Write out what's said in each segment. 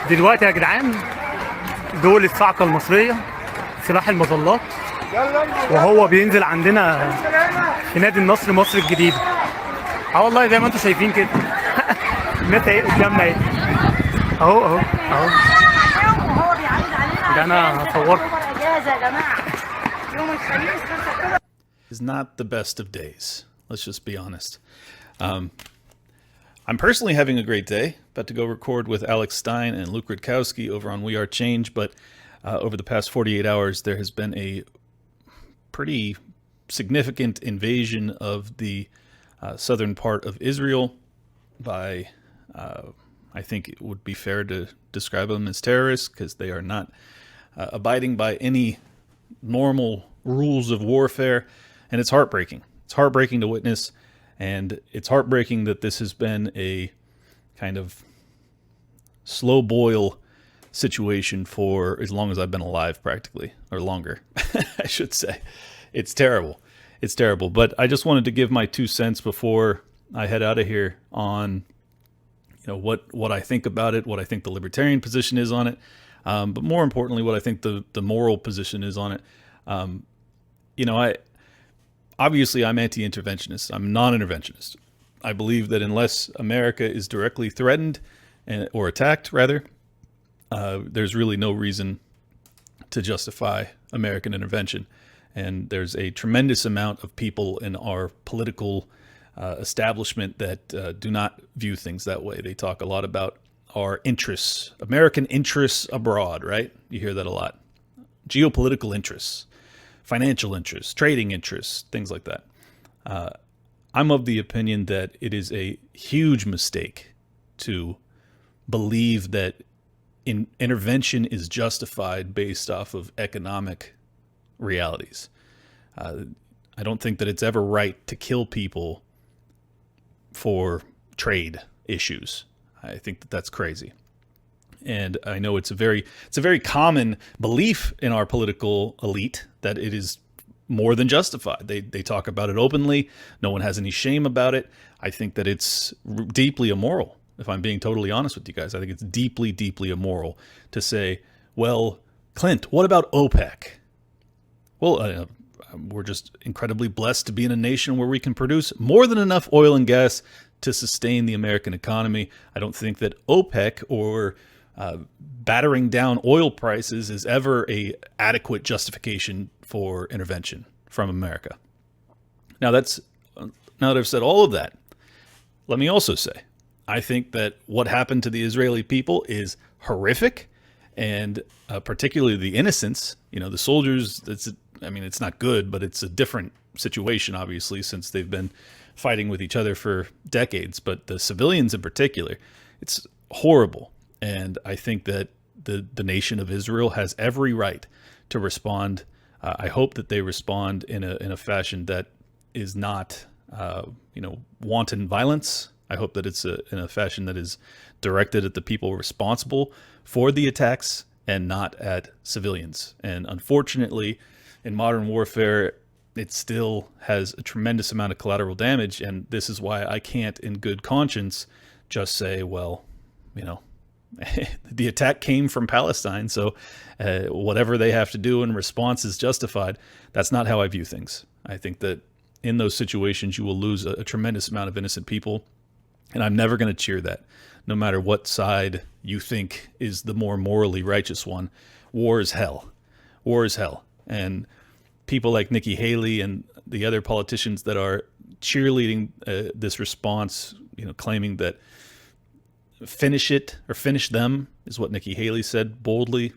دلوقتي يا جدعان دول الصاعقة المصرية، سلاح المظلات، وهو بينزل عندنا في نادي النصر مصر الجديدة. اه والله زي ما انتم شايفين كده. الناس اهي قدامنا اهي، اهو اهو اهو. وهو بيعرض علينا ده انا صورت. اجازه يا جماعه يوم الخميس is not the best of days. Let's just be honest. I'm personally having a great day. About to go record with Alex Stein and Luke Rutkowski over on We Are Change, but over the past 48 hours, there has been a pretty significant invasion of the southern part of Israel by, I think it would be fair to describe them as terrorists, because they are not abiding by any normal rules of warfare. And it's heartbreaking. It's heartbreaking to witness, and it's heartbreaking that this has been a kind of slow boil situation for as long as I've been alive, practically, or longer, I should say. It's terrible. It's terrible. But I just wanted to give my 2 cents before I head out of here on, what I think about it, what I think the libertarian position is on it, but more importantly, what I think the moral position is on it. Obviously, I'm anti-interventionist. I'm non-interventionist. I believe that unless America is directly threatened or attacked, rather, there's really no reason to justify American intervention. And there's a tremendous amount of people in our political establishment that do not view things that way. They talk a lot about our interests, American interests abroad, right? You hear that a lot. Geopolitical interests, financial interests, trading interests, things like that. I'm of the opinion that it is a huge mistake to believe that intervention is justified based off of economic realities. I don't think that it's ever right to kill people for trade issues. I think that that's crazy. And I know it's a very common belief in our political elite that it is more than justified. They talk about it openly. No one has any shame about it. I think that it's deeply immoral, if I'm being totally honest with you guys. I think it's deeply, deeply immoral to say, well, Clint, what about OPEC? Well, we're just incredibly blessed to be in a nation where we can produce more than enough oil and gas to sustain the American economy. I don't think that OPEC or battering down oil prices is ever a adequate justification for intervention from America. Now that I've said all of that, let me also say, I think that what happened to the Israeli people is horrific, and particularly the innocents, the soldiers. It's not good, but it's a different situation, obviously, since they've been fighting with each other for decades. But the civilians in particular, it's horrible. And I think that the nation of Israel has every right to respond. I hope that they respond in a fashion that is not, wanton violence. I hope that it's in a fashion that is directed at the people responsible for the attacks and not at civilians. And unfortunately, in modern warfare, it still has a tremendous amount of collateral damage. And this is why I can't, in good conscience, just say, well, the attack came from Palestine, so whatever they have to do in response is justified. That's not how I view things. I think that in those situations, you will lose a tremendous amount of innocent people, and I'm never going to cheer that, no matter what side you think is the more morally righteous one. War is hell. War is hell. And people like Nikki Haley and the other politicians that are cheerleading this response, claiming that finish it or finish them is what Nikki Haley said, boldly,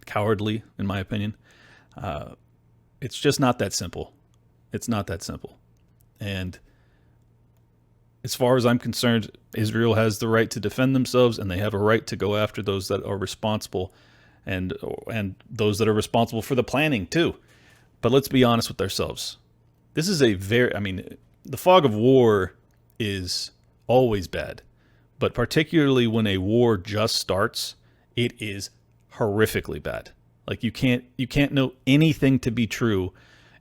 cowardly, in my opinion. It's just not that simple. It's not that simple. And as far as I'm concerned, Israel has the right to defend themselves, and they have a right to go after those that are responsible and those that are responsible for the planning too. But let's be honest with ourselves. This is the fog of war is always bad. But particularly when a war just starts, it is horrifically bad. Like you can't know anything to be true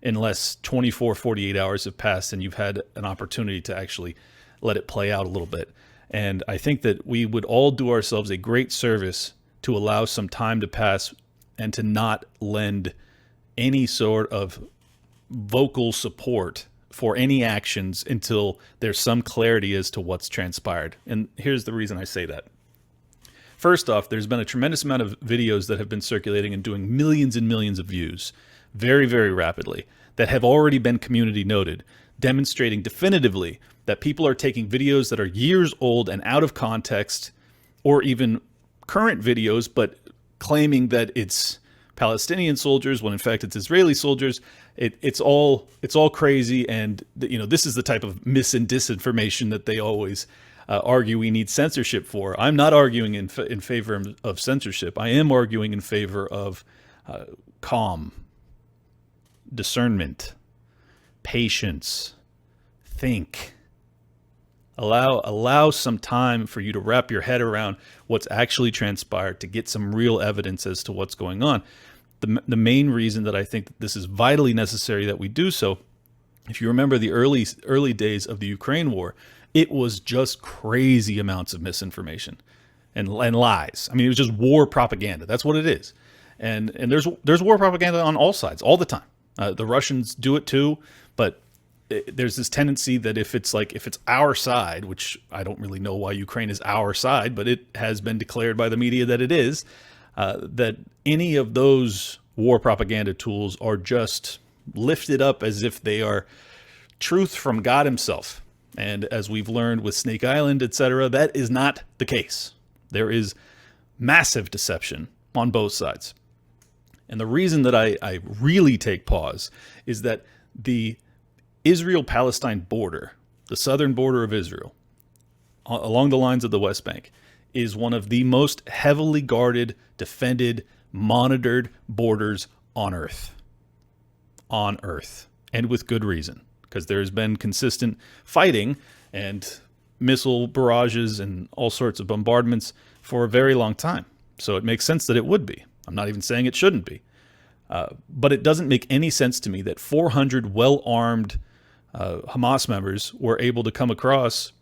unless 24, 48 hours have passed and you've had an opportunity to actually let it play out a little bit. And I think that we would all do ourselves a great service to allow some time to pass and to not lend any sort of vocal support for any actions until there's some clarity as to what's transpired. And here's the reason I say that. First off, there's been a tremendous amount of videos that have been circulating and doing millions and millions of views very, very rapidly that have already been community noted, demonstrating definitively that people are taking videos that are years old and out of context, or even current videos, but claiming that it's Palestinian soldiers when in fact it's Israeli soldiers. It's all crazy, and this is the type of mis and disinformation that they always argue we need censorship for. I'm not arguing in favor of censorship. I am arguing in favor of calm, discernment, patience, think. Allow some time for you to wrap your head around what's actually transpired, to get some real evidence as to what's going on. The main reason that I think that this is vitally necessary that we do so, if you remember the early days of the Ukraine war, it was just crazy amounts of misinformation and lies. I mean, it was just war propaganda. That's what it is. And there's war propaganda on all sides all the time. The Russians do it too, but there's this tendency that if it's our side, which I don't really know why Ukraine is our side, but it has been declared by the media that it is, that any of those war propaganda tools are just lifted up as if they are truth from God himself. And as we've learned with Snake Island, etc., that is not the case. There is massive deception on both sides. And the reason that I really take pause is that the Israel-Palestine border, the southern border of Israel, along the lines of the West Bank, is one of the most heavily guarded, defended, monitored borders on Earth. On Earth. And with good reason, because there's been consistent fighting and missile barrages and all sorts of bombardments for a very long time. So it makes sense that it would be. I'm not even saying it shouldn't be. But it doesn't make any sense to me that 400 well-armed Hamas members were able to come across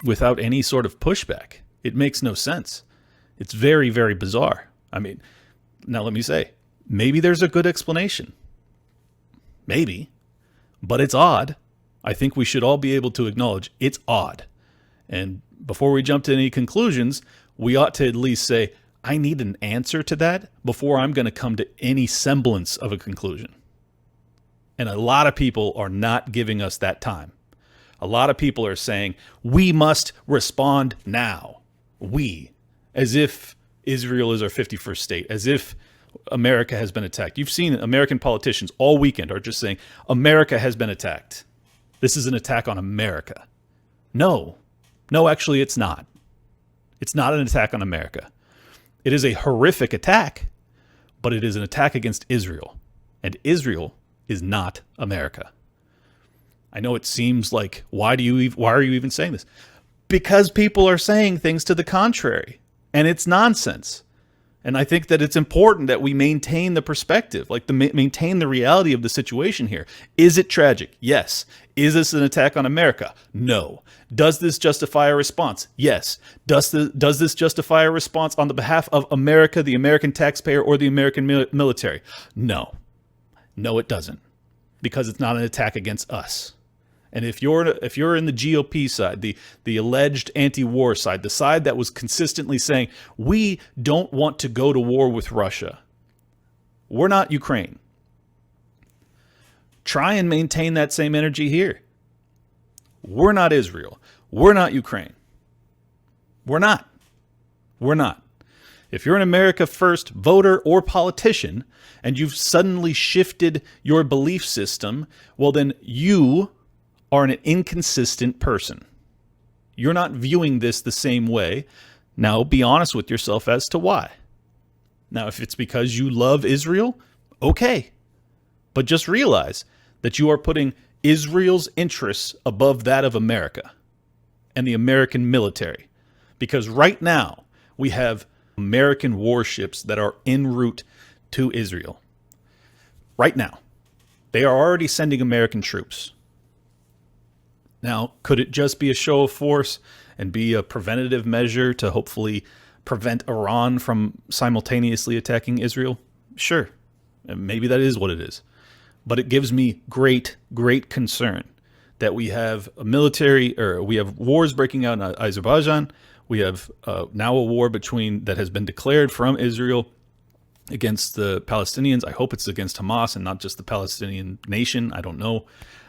without any sort of pushback. It makes no sense. It's very, very bizarre. I mean, now let me say, maybe there's a good explanation. Maybe. But it's odd. I think we should all be able to acknowledge it's odd. And before we jump to any conclusions, we ought to at least say, I need an answer to that before I'm going to come to any semblance of a conclusion. And a lot of people are not giving us that time. A lot of people are saying, we must respond now. We, as if Israel is our 51st state, as if America has been attacked. You've seen American politicians all weekend are just saying, America has been attacked. This is an attack on America. No, actually it's not. It's not an attack on America. It is a horrific attack, but it is an attack against Israel. And Israel is not America. I know it seems like, why are you even saying this? Because people are saying things to the contrary, and it's nonsense. And I think that it's important that we maintain the perspective, maintain the reality of the situation here. Is it tragic? Yes. Is this an attack on America? No. Does this justify a response? Yes. Does this justify a response on the behalf of America, the American taxpayer, or the American military? No. No, it doesn't. Because it's not an attack against us. And if you're in the GOP side, the alleged anti-war side, the side that was consistently saying, we don't want to go to war with Russia. We're not Ukraine. Try and maintain that same energy here. We're not Israel. We're not Ukraine. We're not. We're not. If you're an America First voter or politician and you've suddenly shifted your belief system, well then you are an inconsistent person. You're not viewing this the same way. Now, be honest with yourself as to why. Now, if it's because you love Israel, okay. But just realize that you are putting Israel's interests above that of America and the American military. Because right now, we have American warships that are en route to Israel. Right now. They are already sending American troops. Now, could it just be a show of force and be a preventative measure to hopefully prevent Iran from simultaneously attacking Israel? Sure, maybe that is what it is. But it gives me great, great concern that we have we have wars breaking out in Azerbaijan. We have now a war that has been declared from Israel against the Palestinians. I hope it's against Hamas and not just the Palestinian nation. I don't know.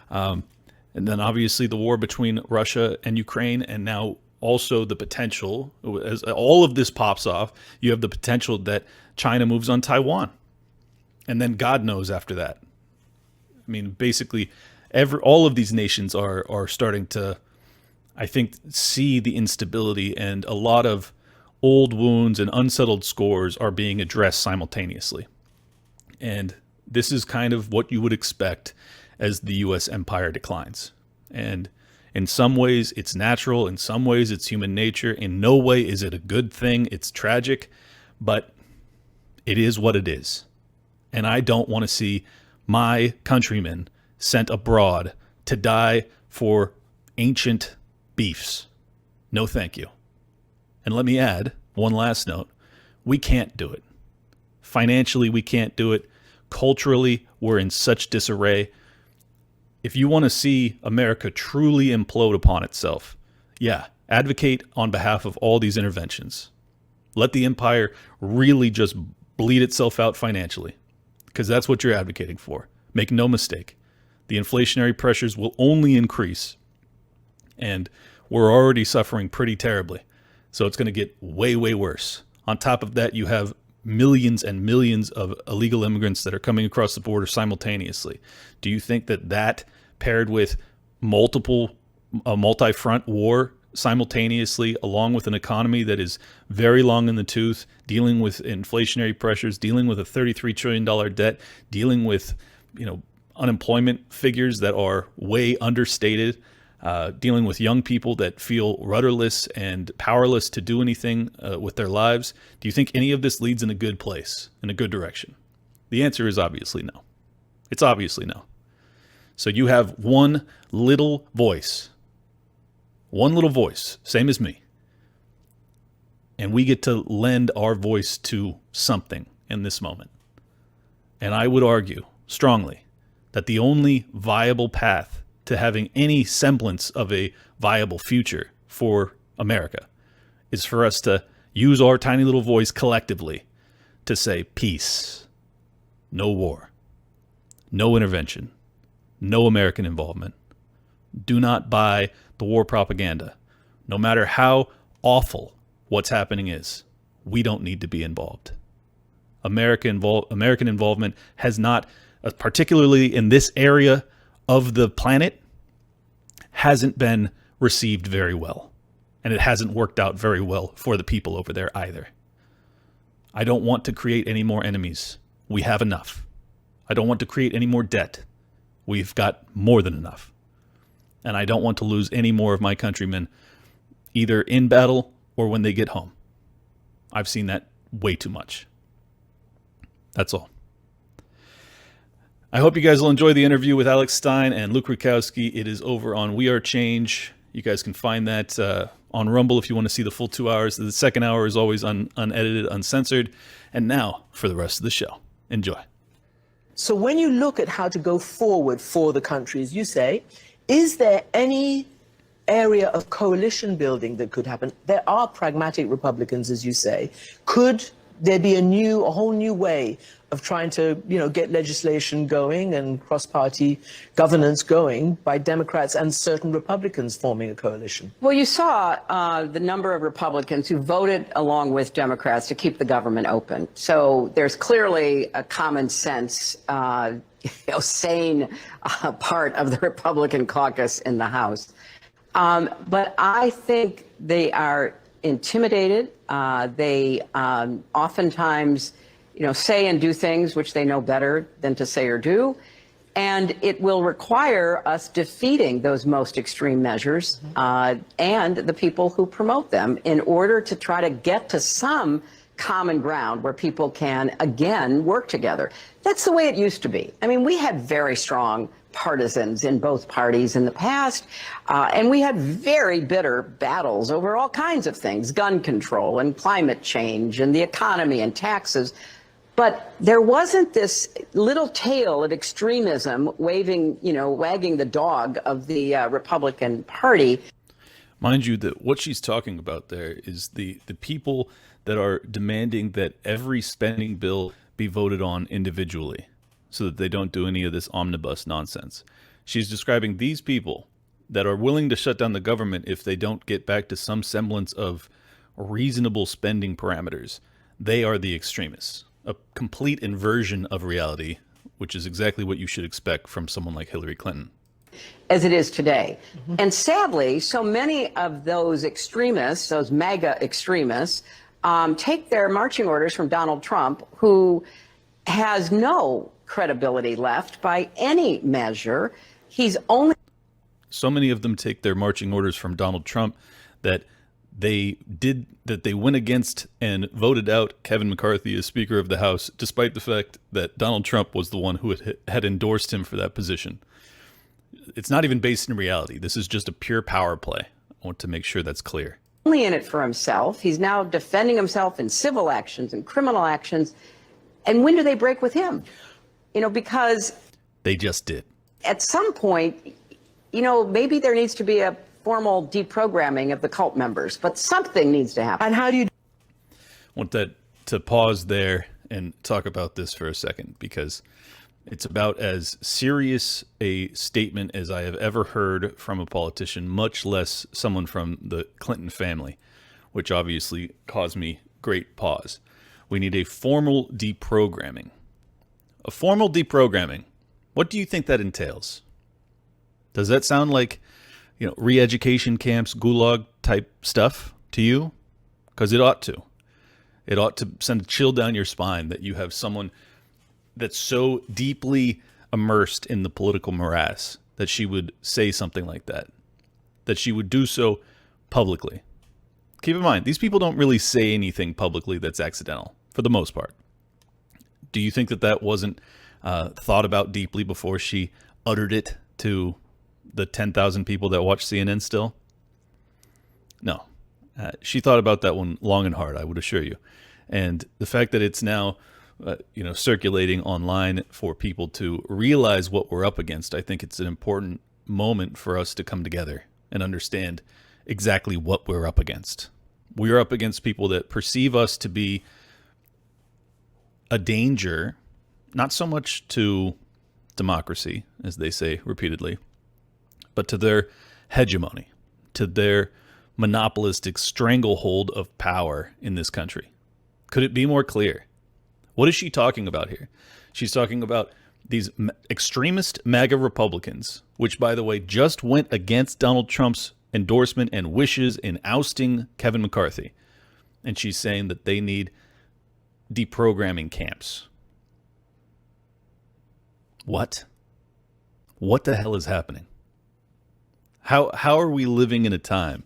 And then obviously the war between Russia and Ukraine, and now also the potential, as all of this pops off, you have the potential that China moves on Taiwan. And then God knows after that. I mean, basically, all of these nations are starting to, I think, see the instability, and a lot of old wounds and unsettled scores are being addressed simultaneously. And this is kind of what you would expect as the U.S. empire declines. And in some ways, it's natural. In some ways, it's human nature. In no way is it a good thing. It's tragic, but it is what it is. And I don't want to see my countrymen sent abroad to die for ancient beefs. No, thank you. And let me add one last note. We can't do it. Financially, we can't do it. Culturally, we're in such disarray. If you want to see America truly implode upon itself, yeah, advocate on behalf of all these interventions. Let the empire really just bleed itself out financially, because that's what you're advocating for. Make no mistake. The inflationary pressures will only increase, and we're already suffering pretty terribly. So it's going to get way, way worse. On top of that, you have millions and millions of illegal immigrants that are coming across the border simultaneously. Do you think that paired with multi-front war simultaneously, along with an economy that is very long in the tooth, dealing with inflationary pressures, dealing with a $33 trillion debt, dealing with, unemployment figures that are way understated, dealing with young people that feel rudderless and powerless to do anything with their lives? Do you think any of this leads in a good place, in a good direction? The answer is obviously no. It's obviously no. So you have one little voice, same as me. And we get to lend our voice to something in this moment. And I would argue strongly that the only viable path to having any semblance of a viable future for America is for us to use our tiny little voice collectively to say peace, no war, no intervention, no American involvement. Do not buy the war propaganda. No matter how awful what's happening is, we don't need to be involved. American involvement has not, particularly in this area of the planet, hasn't been received very well. And it hasn't worked out very well for the people over there either. I don't want to create any more enemies. We have enough. I don't want to create any more debt. We've got more than enough. And I don't want to lose any more of my countrymen, either in battle or when they get home. I've seen that way too much. That's all. I hope you guys will enjoy the interview with Alex Stein and Luke Rukowski. It is over on We Are Change. You guys can find that on Rumble if you want to see the full 2 hours. The second hour is always unedited, uncensored. And now for the rest of the show. Enjoy. So when you look at how to go forward for the country, as you say, is there any area of coalition building that could happen? There are pragmatic Republicans, as you say. Could there be a whole new way of trying to, get legislation going and cross-party governance going by Democrats and certain Republicans forming a coalition? Well, you saw the number of Republicans who voted along with Democrats to keep the government open. So there's clearly a common sense, sane part of the Republican caucus in the House. But I think they are intimidated. They oftentimes, say and do things which they know better than to say or do. And it will require us defeating those most extreme measures and the people who promote them in order to try to get to some common ground where people can, again, work together. That's the way it used to be. I mean, we had very strong partisans in both parties in the past. And we had very bitter battles over all kinds of things, gun control and climate change and the economy and taxes. But there wasn't this little tail of extremism wagging the dog of the Republican Party. Mind you, that what she's talking about there is the people that are demanding that every spending bill be voted on individually so that they don't do any of this omnibus nonsense. She's describing these people that are willing to shut down the government if they don't get back to some semblance of reasonable spending parameters. They are the extremists. A complete inversion of reality, which is exactly what you should expect from someone like Hillary Clinton. As it is today. And sadly, so many of those extremists, those MAGA extremists, take their marching orders from Donald Trump, who has no credibility left by any measure. He's only... So many of them take their marching orders from Donald Trump that they went against and voted out Kevin McCarthy as Speaker of the House, despite the fact that Donald Trump was the one who had endorsed him for that position. It's not even based in reality. This is just a pure power play. I want to make sure that's clear. Only in it for himself. He's now defending himself in civil actions and criminal actions. And when do they break with him? Because they just did. At some point, maybe there needs to be a formal deprogramming of the cult members, but something needs to happen. And how do you... I want that to pause there and talk about this for a second, because it's about as serious a statement as I have ever heard from a politician, much less someone from the Clinton family, which obviously caused me great pause. We need a formal deprogramming. A formal deprogramming. What do you think that entails? Does that sound like, re-education camps, gulag type stuff to you? Because it ought to. It ought to send a chill down your spine that you have someone that's so deeply immersed in the political morass that she would say something like that, that she would do so publicly. Keep in mind, these people don't really say anything publicly that's accidental, for the most part. Do you think that that wasn't thought about deeply before she uttered it to the 10,000 people that watch CNN still? No. She thought about that one long and hard, I would assure you. And the fact that it's now circulating online for people to realize what we're up against, I think it's an important moment for us to come together and understand exactly what we're up against. We're up against people that perceive us to be a danger, not so much to democracy, as they say repeatedly, but to their hegemony, to their monopolistic stranglehold of power in this country. Could it be more clear? What is she talking about here? She's talking about these extremist MAGA Republicans, which, by the way, just went against Donald Trump's endorsement and wishes in ousting Kevin McCarthy. And she's saying that they need deprogramming camps. What? What the hell is happening? How are we living in a time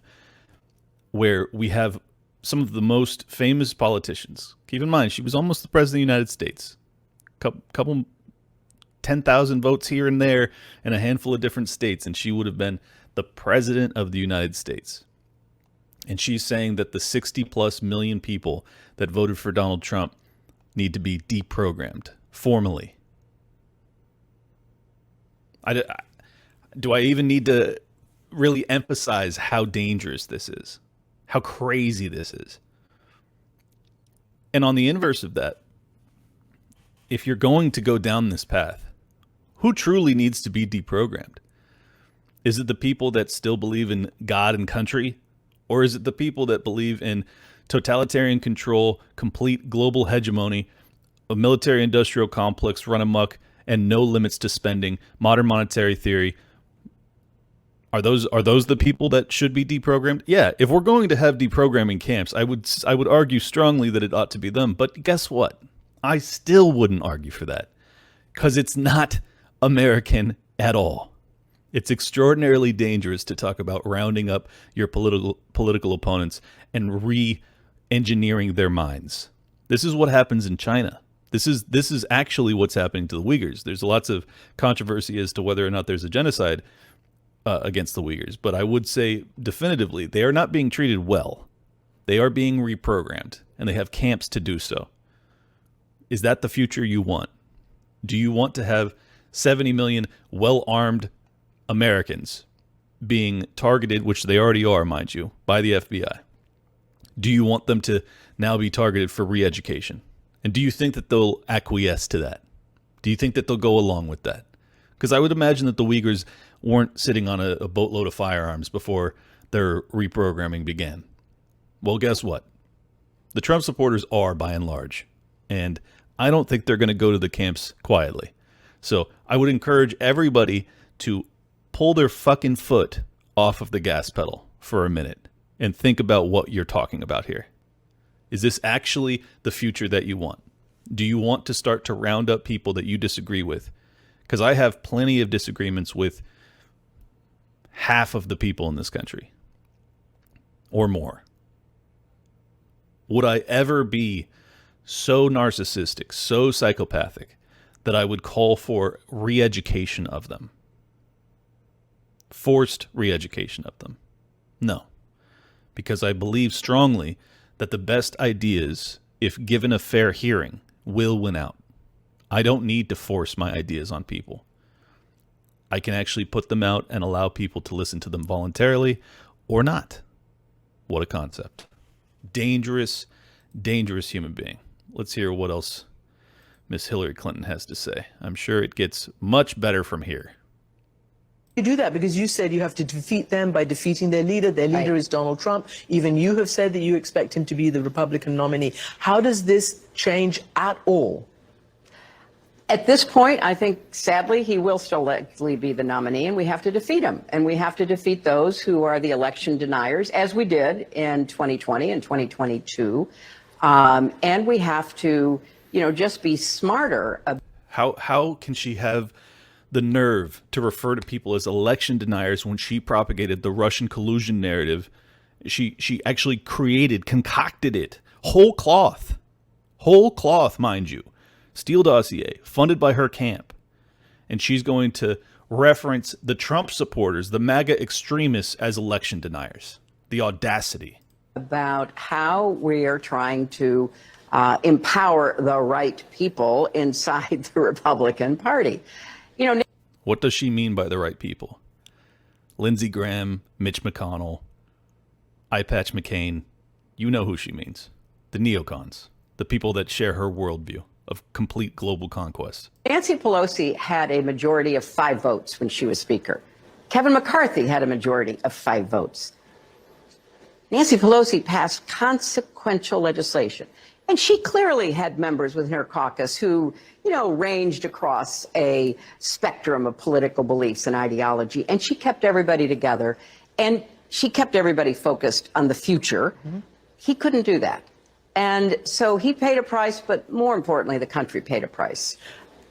where we have some of the most famous politicians? Keep in mind, she was almost the president of the United States. Couple 10,000 votes here and there in a handful of different states, and she would have been the president of the United States. And she's saying that the 60+ million people that voted for Donald Trump need to be deprogrammed formally. Do I even need to really emphasize how dangerous this is? How crazy this is? And on the inverse of that, if you're going to go down this path, who truly needs to be deprogrammed? Is it the people that still believe in God and country? Or is it the people that believe in totalitarian control, complete global hegemony, a military-industrial complex run amok, and no limits to spending, modern monetary theory? Are those the people that should be deprogrammed? Yeah, if we're going to have deprogramming camps, I would argue strongly that it ought to be them. But guess what? I still wouldn't argue for that, because it's not American at all. It's extraordinarily dangerous to talk about rounding up your political opponents and re-engineering their minds. This is what happens in China. This is actually what's happening to the Uyghurs. There's lots of controversy as to whether or not there's a genocide against the Uyghurs, but I would say definitively they are not being treated well. They are being reprogrammed, and they have camps to do so. Is that the future you want? Do you want to have 70 million well-armed Americans being targeted, which they already are, mind you, by the FBI? Do you want them to now be targeted for re-education? And do you think that they'll acquiesce to that? Do you think that they'll go along with that? Because I would imagine that the Uyghurs weren't sitting on a boatload of firearms before their reprogramming began. Well, guess what? The Trump supporters are, by and large. And I don't think they're going to go to the camps quietly. So I would encourage everybody to pull their fucking foot off of the gas pedal for a minute and think about what you're talking about here. Is this actually the future that you want? Do you want to start to round up people that you disagree with? Because I have plenty of disagreements with half of the people in this country or more. Would I ever be so narcissistic, so psychopathic, that I would call for re-education of them? Forced re-education of them? No. Because I believe strongly that the best ideas, if given a fair hearing, will win out. I don't need to force my ideas on people. I can actually put them out and allow people to listen to them voluntarily or not. What a concept. Dangerous, dangerous human being. Let's hear what else Miss Hillary Clinton has to say. I'm sure it gets much better from here. You do that because you said you have to defeat them by defeating their leader. Their leader is Donald Trump. Even you have said that you expect him to be the Republican nominee. How does this change at all? At this point, I think, sadly, he will still likely be the nominee, and we have to defeat him. And we have to defeat those who are the election deniers, as we did in 2020 and 2022. And we have to, just be smarter. How can she have the nerve to refer to people as election deniers when she propagated the Russian collusion narrative? She actually concocted it, whole cloth, mind you. Steele dossier, funded by her camp. And she's going to reference the Trump supporters, the MAGA extremists, as election deniers. The audacity. About how we are trying to empower the right people inside the Republican Party. What does she mean by the right people? Lindsey Graham, Mitch McConnell, Eye Patch McCain. You know who she means. The neocons. The people that share her worldview of complete global conquest. Nancy Pelosi had a majority of 5 votes when she was Speaker. Kevin McCarthy had a majority of 5 votes. Nancy Pelosi passed consequential legislation. And she clearly had members within her caucus who, ranged across a spectrum of political beliefs and ideology. And she kept everybody together. And she kept everybody focused on the future. Mm-hmm. He couldn't do that. And so he paid a price, but more importantly, the country paid a price.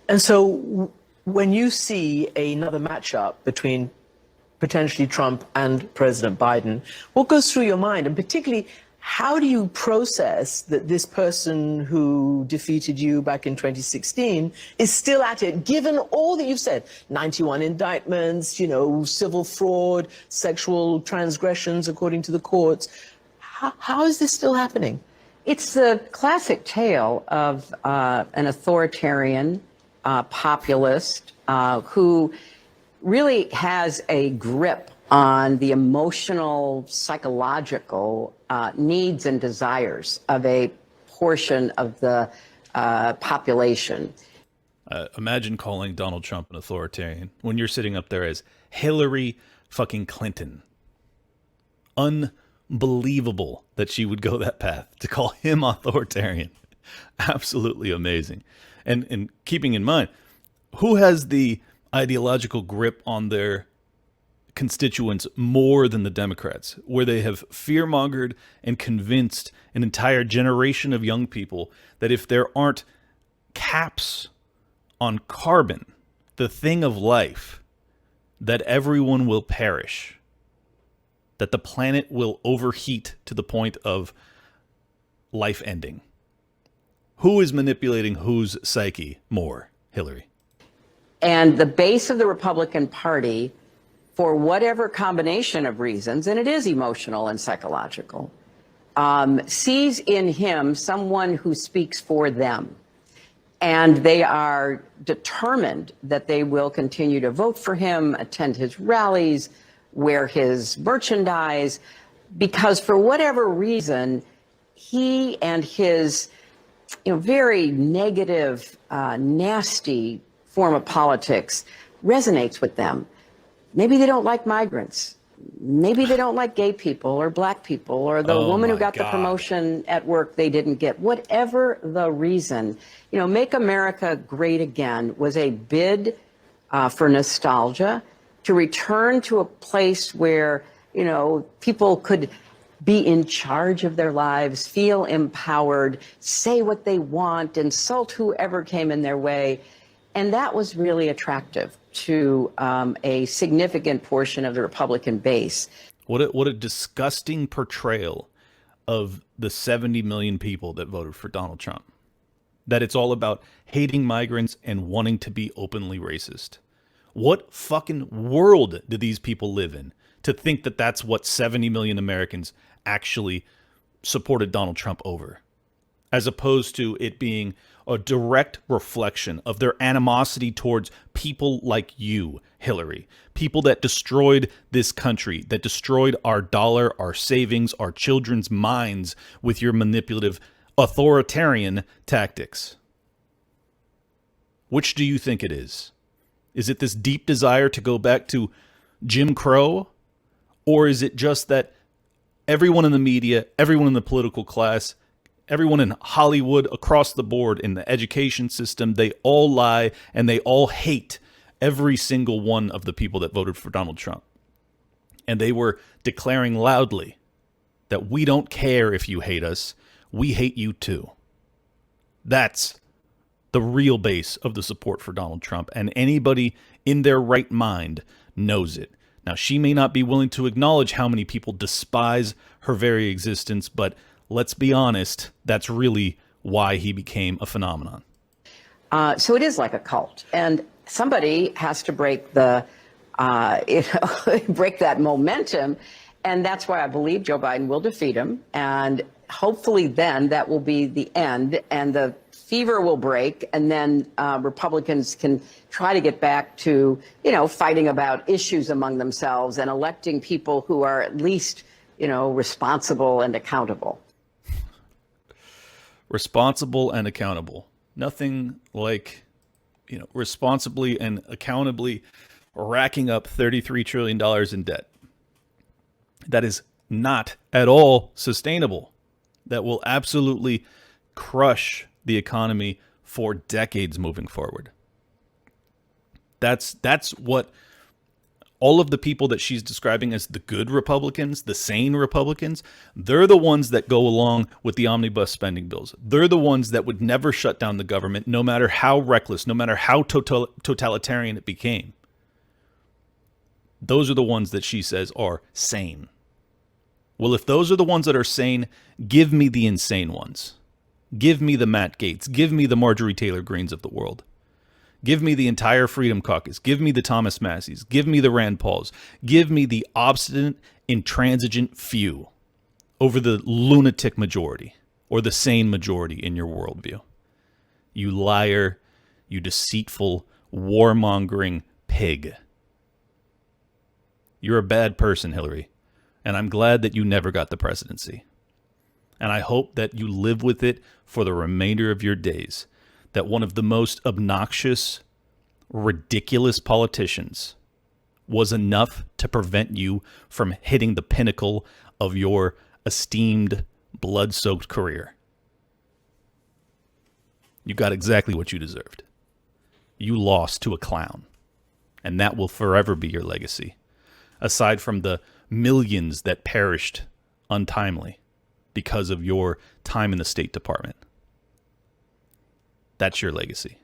And so when you see another matchup between potentially Trump and President Biden, what goes through your mind? And particularly, how do you process that this person who defeated you back in 2016 is still at it, given all that you've said? 91 indictments, civil fraud, sexual transgressions according to the courts. How is this still happening? It's the classic tale of an authoritarian populist who really has a grip on the emotional, psychological needs and desires of a portion of the population. Imagine calling Donald Trump an authoritarian when you're sitting up there as Hillary fucking Clinton. Unbelievable that she would go that path to call him authoritarian. Absolutely amazing. And keeping in mind, who has the ideological grip on their constituents more than the Democrats, where they have fear-mongered and convinced an entire generation of young people that if there aren't caps on carbon, the thing of life, that everyone will perish, that the planet will overheat to the point of life ending. Who is manipulating whose psyche more, Hillary? And the base of the Republican Party, for whatever combination of reasons, and it is emotional and psychological, sees in him someone who speaks for them. And they are determined that they will continue to vote for him, attend his rallies, wear his merchandise, because for whatever reason, he and his very negative, nasty form of politics resonates with them. Maybe they don't like migrants. Maybe they don't like gay people or black people or the woman who got the promotion at work they didn't get. Whatever the reason, Make America Great Again was a bid for nostalgia, to return to a place where, people could be in charge of their lives, feel empowered, say what they want, insult whoever came in their way. And that was really attractive to a significant portion of the Republican base. What a disgusting portrayal of the 70 million people that voted for Donald Trump. That it's all about hating migrants and wanting to be openly racist. What fucking world do these people live in to think that that's what 70 million Americans actually supported Donald Trump over, as opposed to it being a direct reflection of their animosity towards people like you, Hillary, people that destroyed this country, that destroyed our dollar, our savings, our children's minds with your manipulative authoritarian tactics. Which do you think it is? Is it this deep desire to go back to Jim Crow? Or is it just that everyone in the media, everyone in the political class, everyone in Hollywood, across the board, in the education system, they all lie and they all hate every single one of the people that voted for Donald Trump? And they were declaring loudly that we don't care if you hate us, we hate you too. That's the real base of the support for Donald Trump, and anybody in their right mind knows it. Now, she may not be willing to acknowledge how many people despise her very existence, but let's be honest, that's really why he became a phenomenon. So it is like a cult, and somebody has to break break that momentum, and that's why I believe Joe Biden will defeat him, and hopefully then that will be the end, and the fever will break, and then Republicans can try to get back to, fighting about issues among themselves and electing people who are at least, responsible and accountable. Responsible and accountable. Nothing like, responsibly and accountably racking up $33 trillion in debt. That is not at all sustainable. That will absolutely crush the economy for decades moving forward. That's what all of the people that she's describing as the good Republicans, the sane Republicans, they're the ones that go along with the omnibus spending bills. They're the ones that would never shut down the government, no matter how reckless, no matter how totalitarian it became. Those are the ones that she says are sane. Well, if those are the ones that are sane, give me the insane ones. Give me the Matt Gaetz. Give me the Marjorie Taylor Greens of the world. Give me the entire Freedom Caucus. Give me the Thomas Masseys. Give me the Rand Pauls. Give me the obstinate, intransigent few over the lunatic majority or the sane majority in your worldview. You liar, you deceitful, warmongering pig. You're a bad person, Hillary, and I'm glad that you never got the presidency. And I hope that you live with it for the remainder of your days, that one of the most obnoxious, ridiculous politicians was enough to prevent you from hitting the pinnacle of your esteemed, blood-soaked career. You got exactly what you deserved. You lost to a clown, and that will forever be your legacy, aside from the millions that perished untimely because of your time in the State Department. That's your legacy.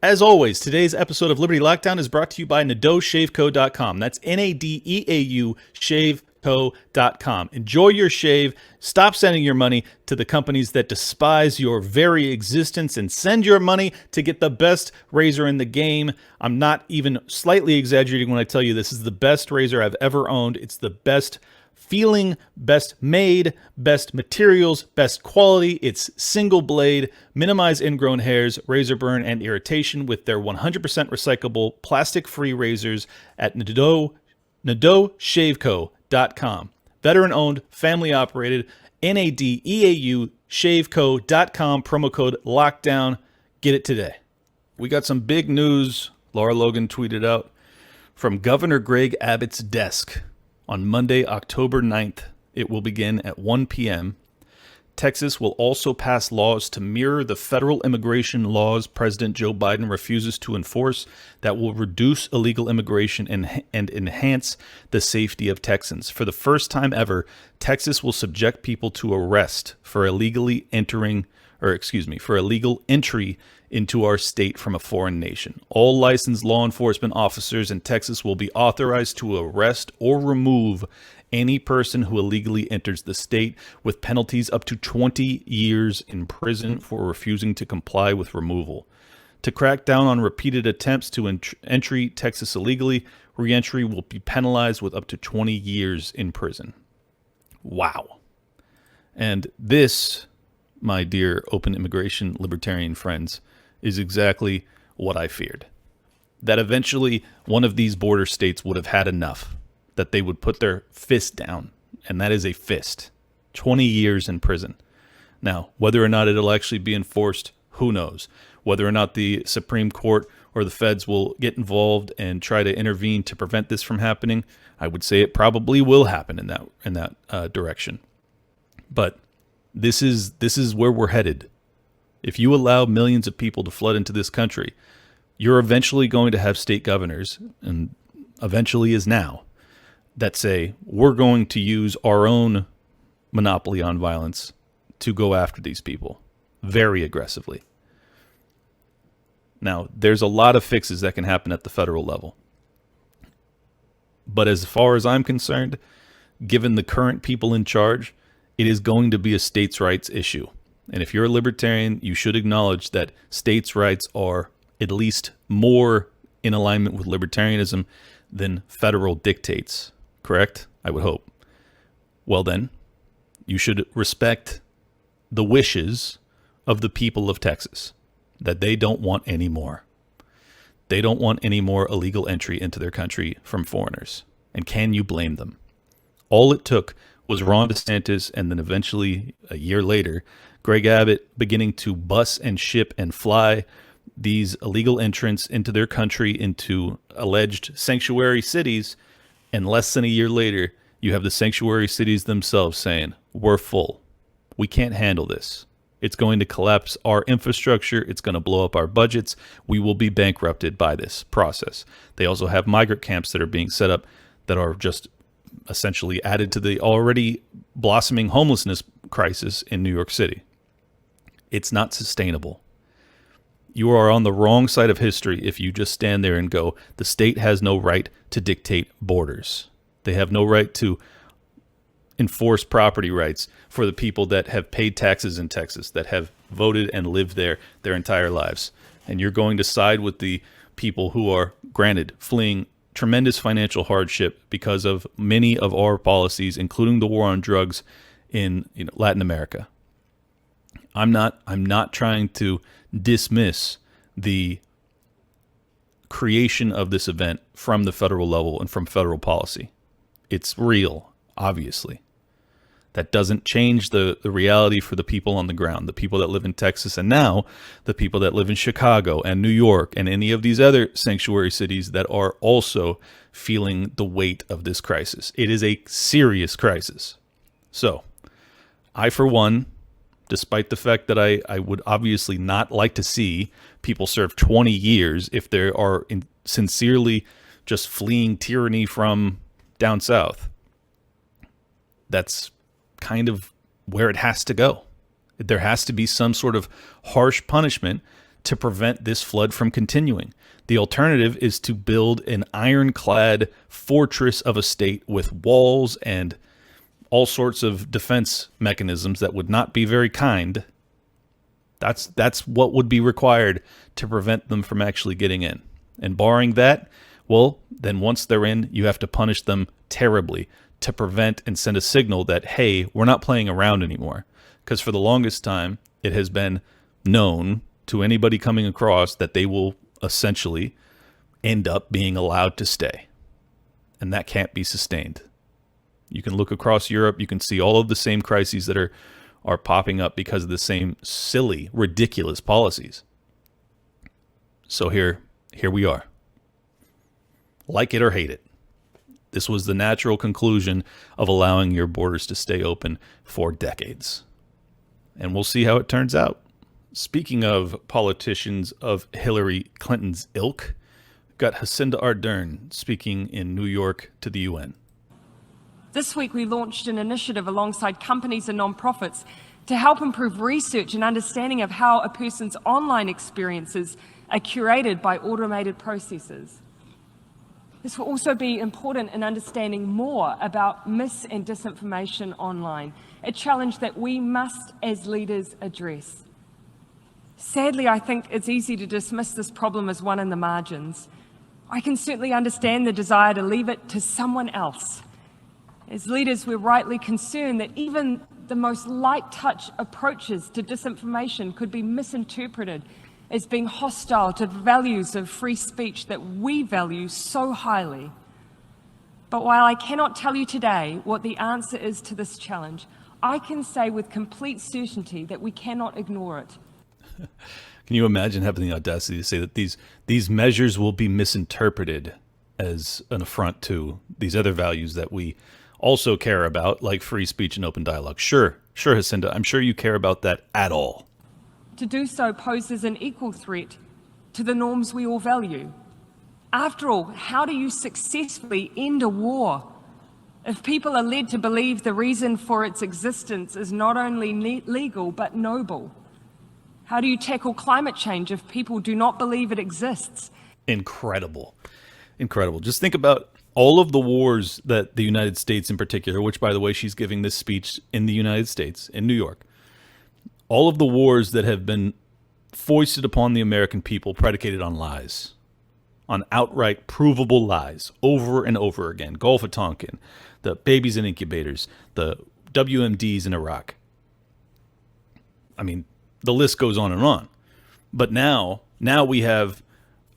As always, today's episode of Liberty Lockdown is brought to you by NadeauShaveCo.com. That's NADEAU Shave razorco.com. Enjoy your shave. Stop sending your money to the companies that despise your very existence and send your money to get the best razor in the game. I'm not even slightly exaggerating when I tell you this is the best razor I've ever owned. It's the best feeling, best made, best materials, best quality. It's single blade, minimize ingrown hairs, razor burn, and irritation with their 100% recyclable plastic-free razors at nadoshaveco.com. Veteran-owned, family-operated, NADEAU shaveco.com, promo code LOCKDOWN. Get it today. We got some big news, Laura Logan tweeted out, from Governor Greg Abbott's desk. On Monday, October 9th, it will begin at 1 p.m. Texas will also pass laws to mirror the federal immigration laws President Joe Biden refuses to enforce that will reduce illegal immigration and enhance the safety of Texans. For the first time ever, Texas will subject people to arrest for illegal entry into our state from a foreign nation. All licensed law enforcement officers in Texas will be authorized to arrest or remove any person who illegally enters the state, with penalties up to 20 years in prison for refusing to comply with removal. To crack down on repeated attempts to enter Texas illegally, re-entry will be penalized with up to 20 years in prison. Wow. And this, my dear open immigration libertarian friends, is exactly what I feared. That eventually one of these border states would have had enough, that they would put their fist down, and that is a fist. 20 years in prison. Now, whether or not it'll actually be enforced, who knows? Whether or not the Supreme Court or the feds will get involved and try to intervene to prevent this from happening, I would say it probably will happen in that direction. But this is where we're headed. If you allow millions of people to flood into this country, you're eventually going to have state governors, and eventually is now, that say, we're going to use our own monopoly on violence to go after these people very aggressively. Now, there's a lot of fixes that can happen at the federal level. But as far as I'm concerned, given the current people in charge, it is going to be a states' rights issue. And if you're a libertarian, you should acknowledge that states' rights are at least more in alignment with libertarianism than federal dictates. Correct? I would hope. Well then, you should respect the wishes of the people of Texas, that they don't want any more. They don't want any more illegal entry into their country from foreigners. And can you blame them? All it took was Ron DeSantis, and then eventually, a year later, Greg Abbott beginning to bus and ship and fly these illegal entrants into their country, into alleged sanctuary cities. And less than a year later, you have the sanctuary cities themselves saying, we're full. We can't handle this. It's going to collapse our infrastructure. It's going to blow up our budgets. We will be bankrupted by this process. They also have migrant camps that are being set up that are just essentially added to the already blossoming homelessness crisis in New York City. It's not sustainable. You are on the wrong side of history if you just stand there and go, the state has no right to dictate borders. They have no right to enforce property rights for the people that have paid taxes in Texas, that have voted and lived there their entire lives. And you're going to side with the people who are, granted, fleeing tremendous financial hardship because of many of our policies, including the war on drugs in Latin America. I'm not trying to dismiss the creation of this event from the federal level and from federal policy. It's real, obviously. That doesn't change the reality for the people on the ground, the people that live in Texas, and now the people that live in Chicago and New York and any of these other sanctuary cities that are also feeling the weight of this crisis. It is a serious crisis. So, I, for one, despite the fact that I would obviously not like to see people serve 20 years if they are sincerely just fleeing tyranny from down south. That's kind of where it has to go. There has to be some sort of harsh punishment to prevent this flood from continuing. The alternative is to build an ironclad fortress of a state with walls and all sorts of defense mechanisms that would not be very kind. That's what would be required to prevent them from actually getting in. And barring that, well, then once they're in, you have to punish them terribly to prevent and send a signal that, hey, we're not playing around anymore. Because for the longest time, it has been known to anybody coming across that they will essentially end up being allowed to stay. And that can't be sustained. You can look across Europe, you can see all of the same crises that are popping up because of the same silly, ridiculous policies. So here we are. Like it or hate it. This was the natural conclusion of allowing your borders to stay open for decades. And we'll see how it turns out. Speaking of politicians of Hillary Clinton's ilk, got Jacinda Ardern speaking in New York to the UN. This week we launched an initiative alongside companies and nonprofits to help improve research and understanding of how a person's online experiences are curated by automated processes. This will also be important in understanding more about mis- and disinformation online, a challenge that we must, as leaders, address. Sadly, I think it's easy to dismiss this problem as one in the margins. I can certainly understand the desire to leave it to someone else. As leaders, we're rightly concerned that even the most light touch approaches to disinformation could be misinterpreted as being hostile to the values of free speech that we value so highly. But while I cannot tell you today what the answer is to this challenge, I can say with complete certainty that we cannot ignore it. Can you imagine having the audacity to say that these measures will be misinterpreted as an affront to these other values that we also care about, like free speech and open dialogue? Sure, Jacinda, I'm sure you care about that at all. To do so poses an equal threat to the norms we all value. After all, how do you successfully end a war if people are led to believe the reason for its existence is not only legal but noble? How do you tackle climate change if people do not believe it exists? Incredible. Just think about all of the wars that the United States in particular, which, by the way, she's giving this speech in the United States, in New York, all of the wars that have been foisted upon the American people predicated on lies, on outright provable lies over and over again. Gulf of Tonkin, the babies in incubators, the WMDs in Iraq. I mean, the list goes on and on. But now we have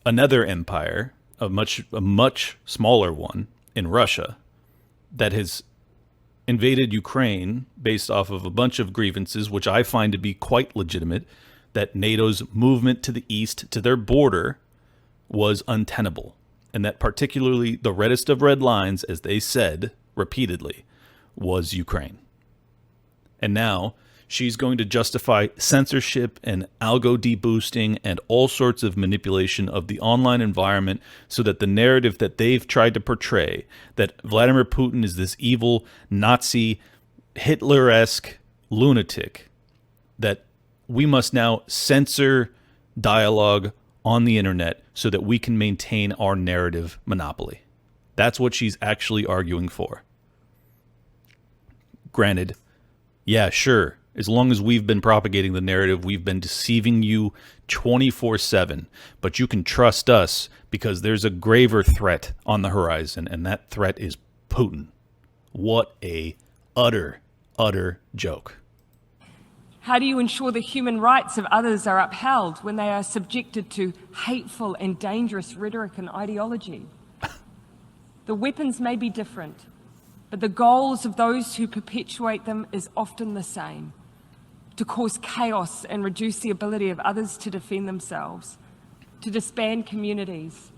another empire, a much smaller one in Russia, that has invaded Ukraine based off of a bunch of grievances, which I find to be quite legitimate, that NATO's movement to the east to their border was untenable, and that particularly the reddest of red lines, as they said repeatedly, was Ukraine. And now she's going to justify censorship and algo deboosting and all sorts of manipulation of the online environment so that the narrative that they've tried to portray, that Vladimir Putin is this evil Nazi, Hitler-esque lunatic, that we must now censor dialogue on the internet so that we can maintain our narrative monopoly. That's what she's actually arguing for. Granted, yeah, sure. As long as we've been propagating the narrative, we've been deceiving you 24/7. But you can trust us because there's a graver threat on the horizon, and that threat is Putin. What a utter joke. How do you ensure the human rights of others are upheld when they are subjected to hateful and dangerous rhetoric and ideology? The weapons may be different, but the goals of those who perpetuate them is often the same: to cause chaos and reduce the ability of others to defend themselves, to disband communities,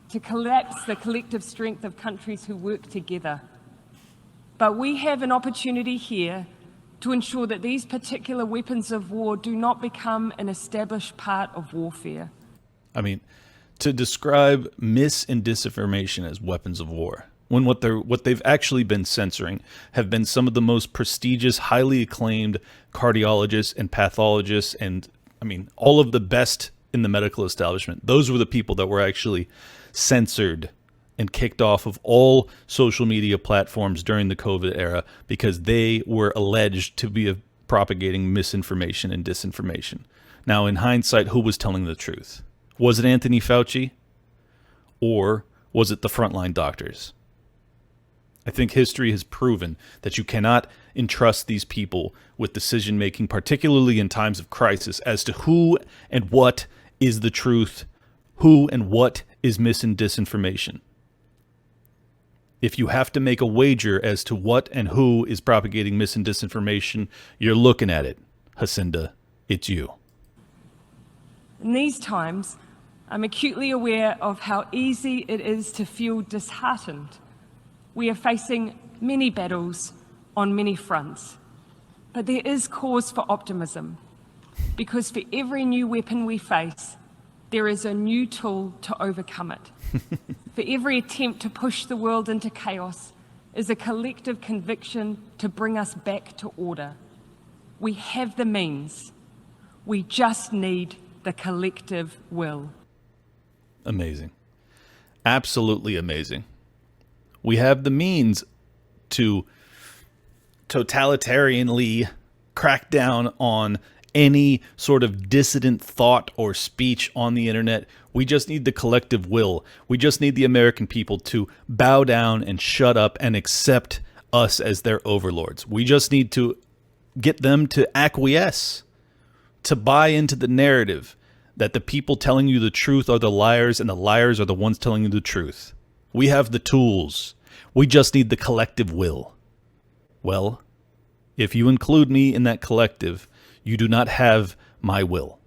to collapse the collective strength of countries who work together. But we have an opportunity here to ensure that these particular weapons of war do not become an established part of warfare. I mean, to describe mis and disinformation as weapons of war, when what they've actually been censoring have been some of the most prestigious, highly acclaimed cardiologists and pathologists, and I mean all of the best in the medical establishment. Those were the people that were actually censored and kicked off of all social media platforms during the COVID era because they were alleged to be propagating misinformation and disinformation. Now, in hindsight, who was telling the truth? Was it Anthony Fauci? Or was it the frontline doctors? I think history has proven that you cannot entrust these people with decision-making, particularly in times of crisis, as to who and what is the truth, who and what is mis and disinformation. If you have to make a wager as to what and who is propagating mis and disinformation, you're looking at it. Jacinda, it's you. In these times, I'm acutely aware of how easy it is to feel disheartened. We are facing many battles on many fronts, but there is cause for optimism, because for every new weapon we face, there is a new tool to overcome it. For every attempt to push the world into chaos is a collective conviction to bring us back to order. We have the means. We just need the collective will. Amazing. Absolutely amazing. We have the means to totalitarianly crack down on any sort of dissident thought or speech on the internet. We just need the collective will. We just need the American people to bow down and shut up and accept us as their overlords. We just need to get them to acquiesce, to buy into the narrative that the people telling you the truth are the liars and the liars are the ones telling you the truth. We have the tools. We just need the collective will. Well, if you include me in that collective, you do not have my will.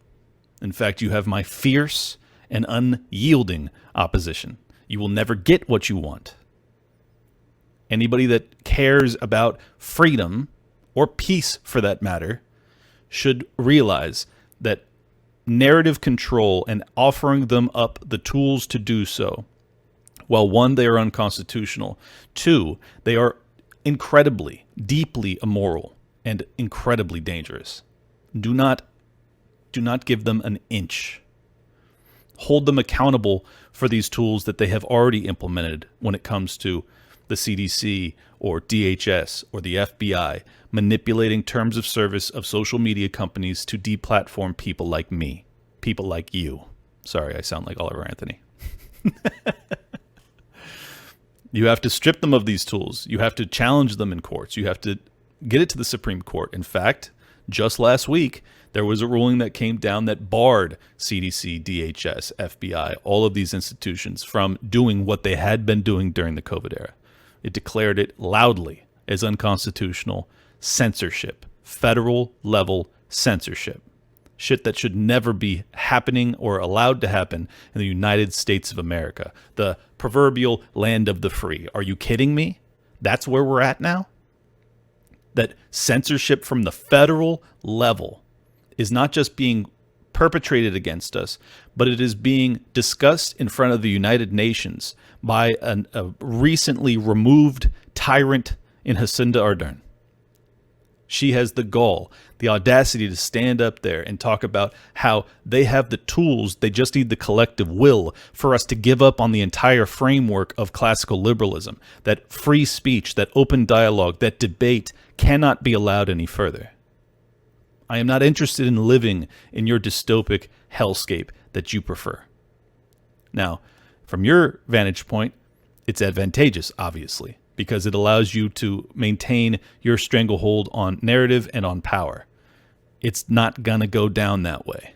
In fact, you have my fierce and unyielding opposition. You will never get what you want. Anybody that cares about freedom, or peace for that matter, should realize that narrative control and offering them up the tools to do so, well, one, they are unconstitutional. Two, they are incredibly, deeply immoral and incredibly dangerous. Do not give them an inch. Hold them accountable for these tools that they have already implemented when it comes to the CDC or DHS or the FBI manipulating terms of service of social media companies to deplatform people like me, people like you. Sorry, I sound like Oliver Anthony. You have to strip them of these tools. You have to challenge them in courts. You have to get it to the Supreme Court. In fact, just last week, there was a ruling that came down that barred CDC, DHS, FBI, all of these institutions from doing what they had been doing during the COVID era. It declared it loudly as unconstitutional censorship, federal level censorship. Shit that should never be happening or allowed to happen in the United States of America, the proverbial land of the free. Are you kidding me? That's where we're at now? That censorship from the federal level is not just being perpetrated against us, but it is being discussed in front of the United Nations by a recently removed tyrant in Jacinda Ardern. She has the gall, the audacity to stand up there and talk about how they have the tools, they just need the collective will for us to give up on the entire framework of classical liberalism, that free speech, that open dialogue, that debate cannot be allowed any further. I am not interested in living in your dystopic hellscape that you prefer. Now, from your vantage point, it's advantageous, obviously, because it allows you to maintain your stranglehold on narrative and on power. It's not going to go down that way.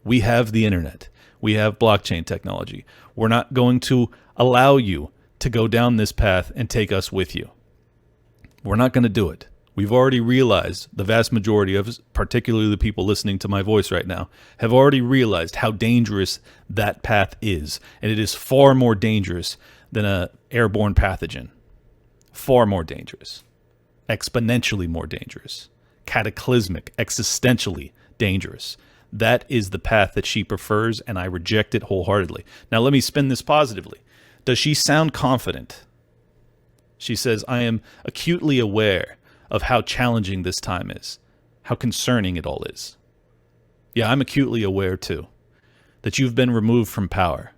We have the internet. We have blockchain technology. We're not going to allow you to go down this path and take us with you. We're not going to do it. We've already realized, the vast majority of us, particularly the people listening to my voice right now, have already realized how dangerous that path is. And it is far more dangerous than an airborne pathogen. Far more dangerous. Exponentially more dangerous. Cataclysmic, existentially dangerous. That is the path that she prefers, and I reject it wholeheartedly. Now let me spin this positively. Does she sound confident? She says, I am acutely aware of how challenging this time is, how concerning it all is. Yeah, I'm acutely aware too. that you've been removed from power,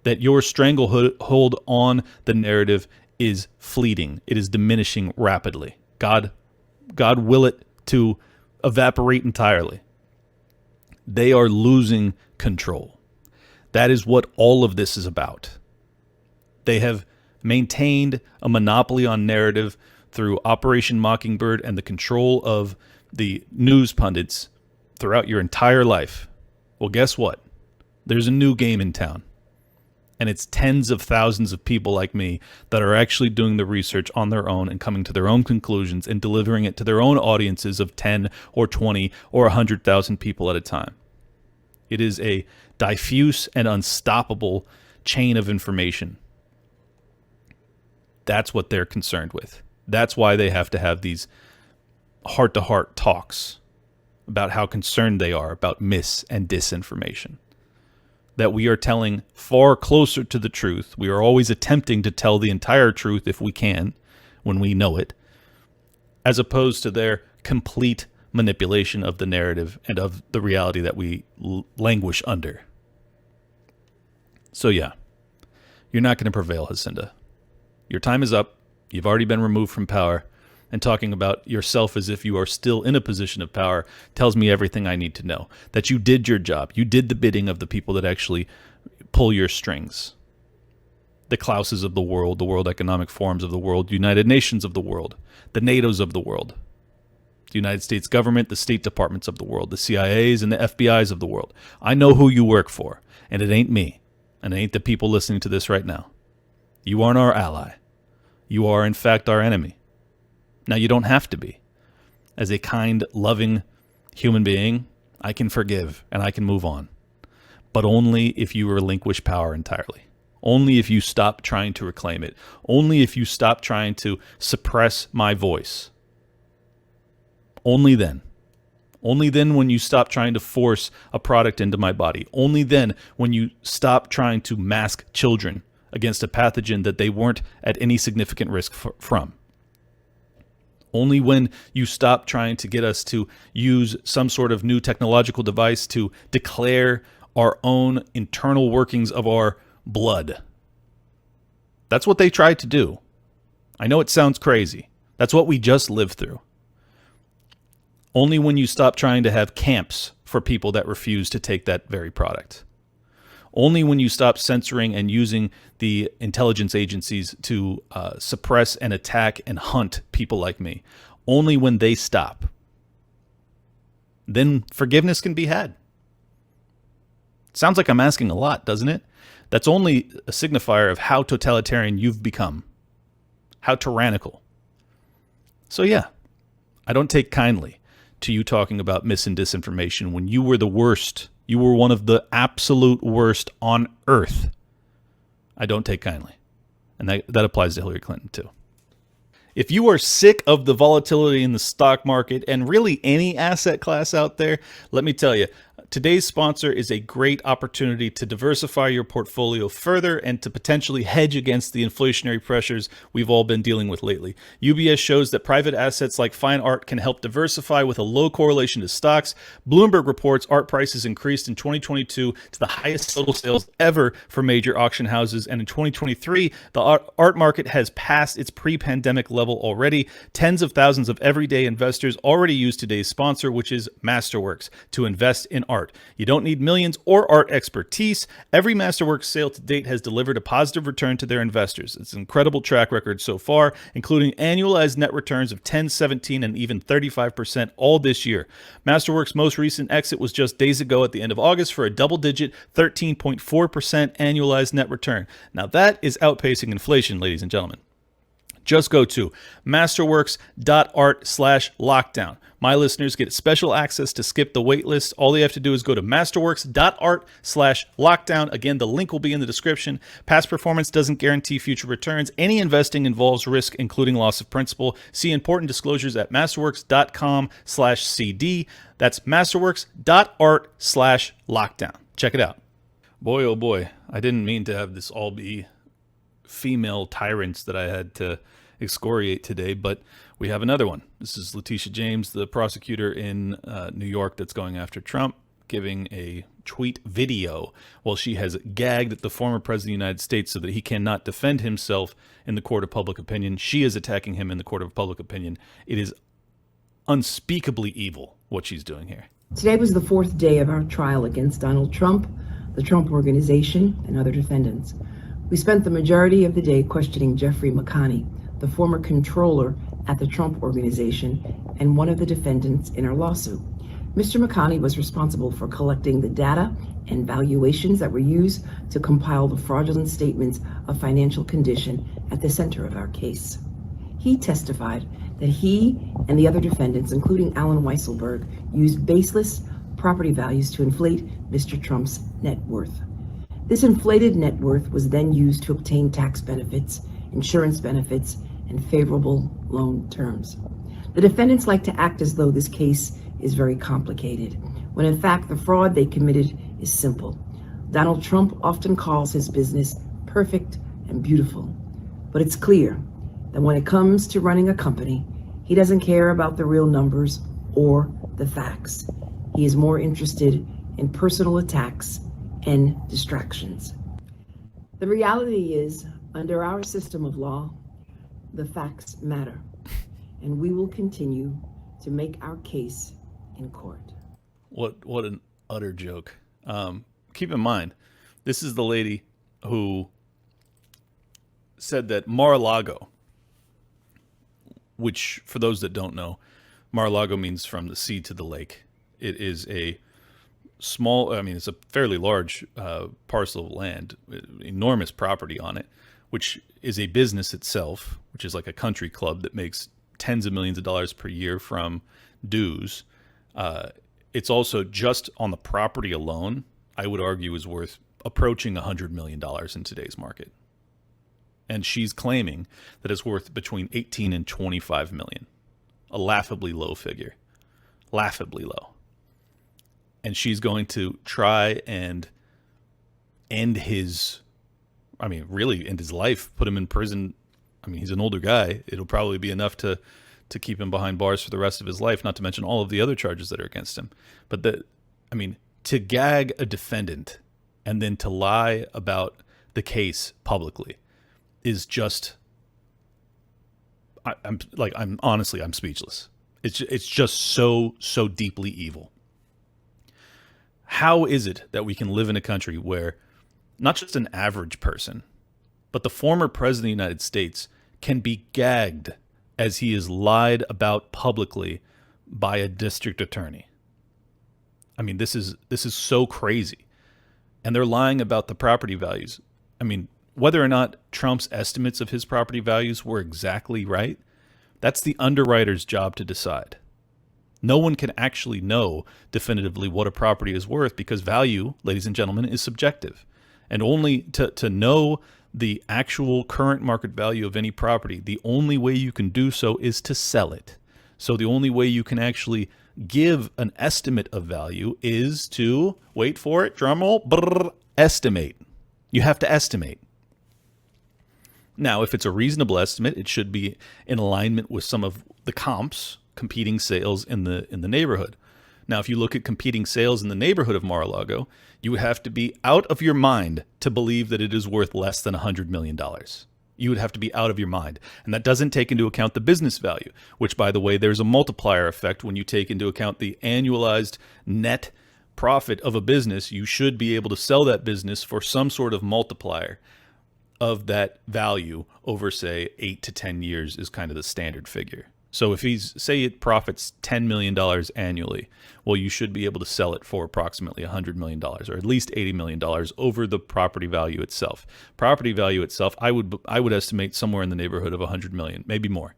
that your stranglehold on the narrative is fleeting. It is diminishing rapidly. God will it to evaporate entirely. They are losing control. That is what all of this is about. They have maintained a monopoly on narrative through Operation Mockingbird and the control of the news pundits throughout your entire life. Well, guess what? There's a new game in town. And it's tens of thousands of people like me that are actually doing the research on their own and coming to their own conclusions and delivering it to their own audiences of 10 or 20 or 100,000 people at a time. It is a diffuse and unstoppable chain of information. That's what they're concerned with. That's why they have to have these heart-to-heart talks about how concerned they are about mis- and disinformation. That we are telling far closer to the truth. We are always attempting to tell the entire truth if we can, when we know it, as opposed to their complete manipulation of the narrative and of the reality that we languish under. So yeah, you're not going to prevail, Jacinda. Your time is up. You've already been removed from power. And talking about yourself as if you are still in a position of power tells me everything I need to know. That you did your job. You did the bidding of the people that actually pull your strings. The Klauses of the world, the World Economic Forums of the world, United Nations of the world, the NATOs of the world, the United States government, the State Departments of the world, the CIAs and the FBIs of the world. I know who you work for, and it ain't me, and it ain't the people listening to this right now. You aren't our ally. You are, in fact, our enemy. Now, you don't have to be. As a kind, loving human being, I can forgive and I can move on. But only if you relinquish power entirely. Only if you stop trying to reclaim it. Only if you stop trying to suppress my voice. Only then. Only then when you stop trying to force a product into my body. Only then when you stop trying to mask children against a pathogen that they weren't at any significant risk from. Only when you stop trying to get us to use some sort of new technological device to declare our own internal workings of our blood. That's what they tried to do. I know it sounds crazy. That's what we just lived through. Only when you stop trying to have camps for people that refuse to take that very product. Only when you stop censoring and using the intelligence agencies to suppress and attack and hunt people like me. Only when they stop. Then forgiveness can be had. Sounds like I'm asking a lot, doesn't it? That's only a signifier of how totalitarian you've become. How tyrannical. So yeah, I don't take kindly to you talking about mis- and disinformation when you were the worst. You were one of the absolute worst on earth. I don't take kindly. And that applies to Hillary Clinton too. If you are sick of the volatility in the stock market and really any asset class out there, let me tell you, today's sponsor is a great opportunity to diversify your portfolio further and to potentially hedge against the inflationary pressures we've all been dealing with lately. UBS shows that private assets like fine art can help diversify with a low correlation to stocks. Bloomberg reports art prices increased in 2022 to the highest total sales ever for major auction houses. And in 2023, the art market has passed its pre-pandemic level already. Tens of thousands of everyday investors already use today's sponsor, which is Masterworks, to invest in art. You don't need millions or art expertise. Every Masterworks sale to date has delivered a positive return to their investors. It's an incredible track record so far, including annualized net returns of 10, 17, and even 35% all this year. Masterworks' most recent exit was just days ago at the end of August for a double-digit 13.4% annualized net return. Now that is outpacing inflation, ladies and gentlemen. Just go to masterworks.art/lockdown. My listeners get special access to skip the wait list. All they have to do is go to masterworks.art/lockdown. Again, the link will be in the description. Past performance doesn't guarantee future returns. Any investing involves risk, including loss of principal. See important disclosures at masterworks.com/CD. That's masterworks.art/lockdown. Check it out. Boy, oh boy, I didn't mean to have this all be female tyrants that I had to excoriate today, but we have another one. This is Leticia James, the prosecutor in New York that's going after Trump. giving a tweet video while she has gagged the former president of the United States so that he cannot defend himself in the court of public opinion. She is attacking him in the court of public opinion. It is unspeakably evil what she's doing here. Today was the fourth day of our trial against Donald Trump, the Trump Organization, and other defendants. We spent the majority of the day questioning Jeffrey McConney, the former controller at the Trump Organization and one of the defendants in our lawsuit. Mr. McConney was responsible for collecting the data and valuations that were used to compile the fraudulent statements of financial condition at the center of our case. He testified that he and the other defendants, including Alan Weisselberg, used baseless property values to inflate Mr. Trump's net worth. This inflated net worth was then used to obtain tax benefits, insurance benefits, and favorable loan terms. The defendants like to act as though this case is very complicated, when in fact the fraud they committed is simple. Donald Trump often calls his business perfect and beautiful, but it's clear that when it comes to running a company, he doesn't care about the real numbers or the facts. He is more interested in personal attacks and distractions. The reality is, under our system of law, the facts matter, and we will continue to make our case in court. What an utter joke. Keep in mind, this is the lady who said that Mar-a-Lago, which for those that don't know, Mar-a-Lago means from the sea to the lake. It is a small, it's a fairly large parcel of land, enormous property on it, which is a business itself, which is like a country club that makes tens of millions of dollars per year from dues. It's also just on the property alone, I would argue, is worth approaching $100 million in today's market. And she's claiming that it's worth between 18 and 25 million. A laughably low figure. Laughably low. And she's going to try and end his, really end his life, put him in prison. He's an older guy. It'll probably be enough to keep him behind bars for the rest of his life, not to mention all of the other charges that are against him. But to gag a defendant and then to lie about the case publicly is just, I'm speechless. It's just so deeply evil. How is it that we can live in a country where not just an average person, but the former president of the United States can be gagged as he is lied about publicly by a district attorney? This is so crazy. And they're lying about the property values. Whether or not Trump's estimates of his property values were exactly right, that's the underwriter's job to decide. No one can actually know definitively what a property is worth because value, ladies and gentlemen, is subjective. And only to know the actual current market value of any property, the only way you can do so is to sell it. So the only way you can actually give an estimate of value is to, wait for it, drumroll, estimate. You have to estimate. Now, if it's a reasonable estimate, it should be in alignment with some of the competing sales in the neighborhood. Now, if you look at competing sales in the neighborhood of Mar-a-Lago, you would have to be out of your mind to believe that it is worth less than $100 million. You would have to be out of your mind. And that doesn't take into account the business value, which, by the way, there's a multiplier effect when you take into account the annualized net profit of a business. You should be able to sell that business for some sort of multiplier of that value over, say, 8 to 10 years is kind of the standard figure. So if say it profits $10 million annually, well, you should be able to sell it for approximately $100 million or at least $80 million over the property value itself. Property value itself, I would estimate somewhere in the neighborhood of $100 million, maybe more.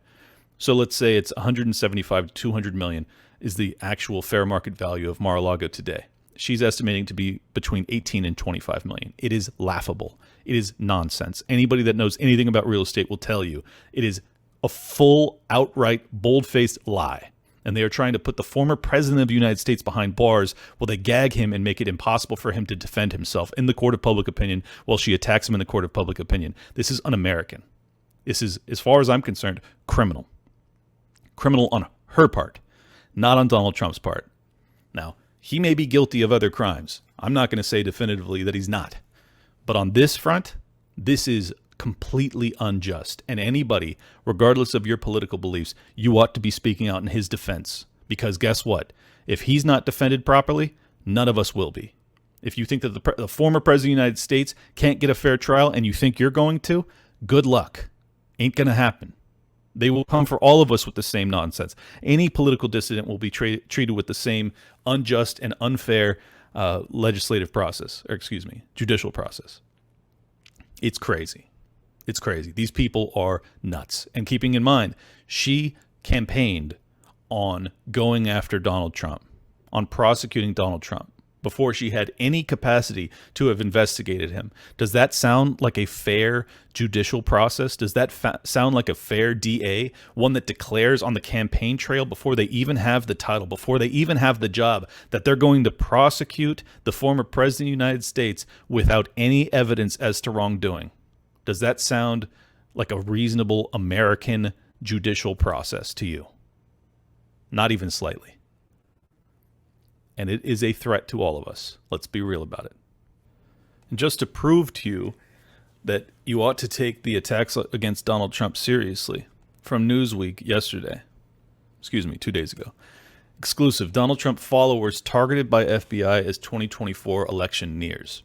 So let's say it's 175 to 200 million is the actual fair market value of Mar-a-Lago today. She's estimating to be between 18 and 25 million. It is laughable. It is nonsense. Anybody that knows anything about real estate will tell you it is a full, outright, bold-faced lie. And they are trying to put the former president of the United States behind bars while they gag him and make it impossible for him to defend himself in the court of public opinion while she attacks him in the court of public opinion. This is un-American. This is, as far as I'm concerned, criminal. Criminal on her part, not on Donald Trump's part. Now, He may be guilty of other crimes. I'm not going to say definitively that he's not. But on this front, this is completely unjust. And anybody, regardless of your political beliefs, you ought to be speaking out in his defense. Because guess what? If he's not defended properly, none of us will be. If you think that the former president of the United States can't get a fair trial and you think you're going to, good luck. Ain't going to happen. They will come for all of us with the same nonsense. Any political dissident will be treated with the same unjust and unfair judicial process. It's crazy. It's crazy. These people are nuts. And keeping in mind, she campaigned on going after Donald Trump, on prosecuting Donald Trump, before she had any capacity to have investigated him. Does that sound like a fair judicial process? Does that sound like a fair DA, one that declares on the campaign trail before they even have the title, before they even have the job, that they're going to prosecute the former president of the United States without any evidence as to wrongdoing? Does that sound like a reasonable American judicial process to you? Not even slightly. And it is a threat to all of us. Let's be real about it. And just to prove to you that you ought to take the attacks against Donald Trump seriously, from Newsweek yesterday, 2 days ago, exclusive, Donald Trump followers targeted by FBI as 2024 election nears.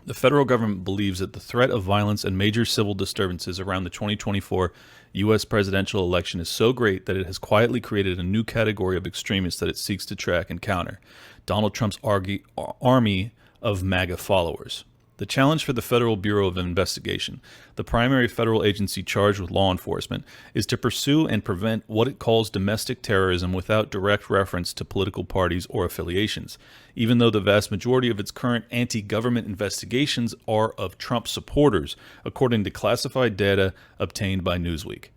The federal government believes that the threat of violence and major civil disturbances around the 2024 U.S. presidential election is so great that it has quietly created a new category of extremists that it seeks to track and counter: Donald Trump's army of MAGA followers. The challenge for the Federal Bureau of Investigation, the primary federal agency charged with law enforcement, is to pursue and prevent what it calls domestic terrorism without direct reference to political parties or affiliations, even though the vast majority of its current anti-government investigations are of Trump supporters, according to classified data obtained by Newsweek.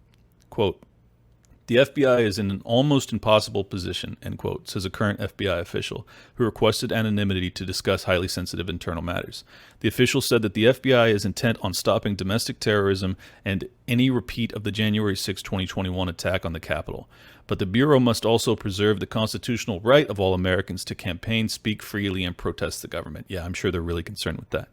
Quote, "The FBI is in an almost impossible position," end quote, says a current FBI official who requested anonymity to discuss highly sensitive internal matters. The official said that the FBI is intent on stopping domestic terrorism and any repeat of the January 6, 2021 attack on the Capitol. But the Bureau must also preserve the constitutional right of all Americans to campaign, speak freely, and protest the government. Yeah, I'm sure they're really concerned with that.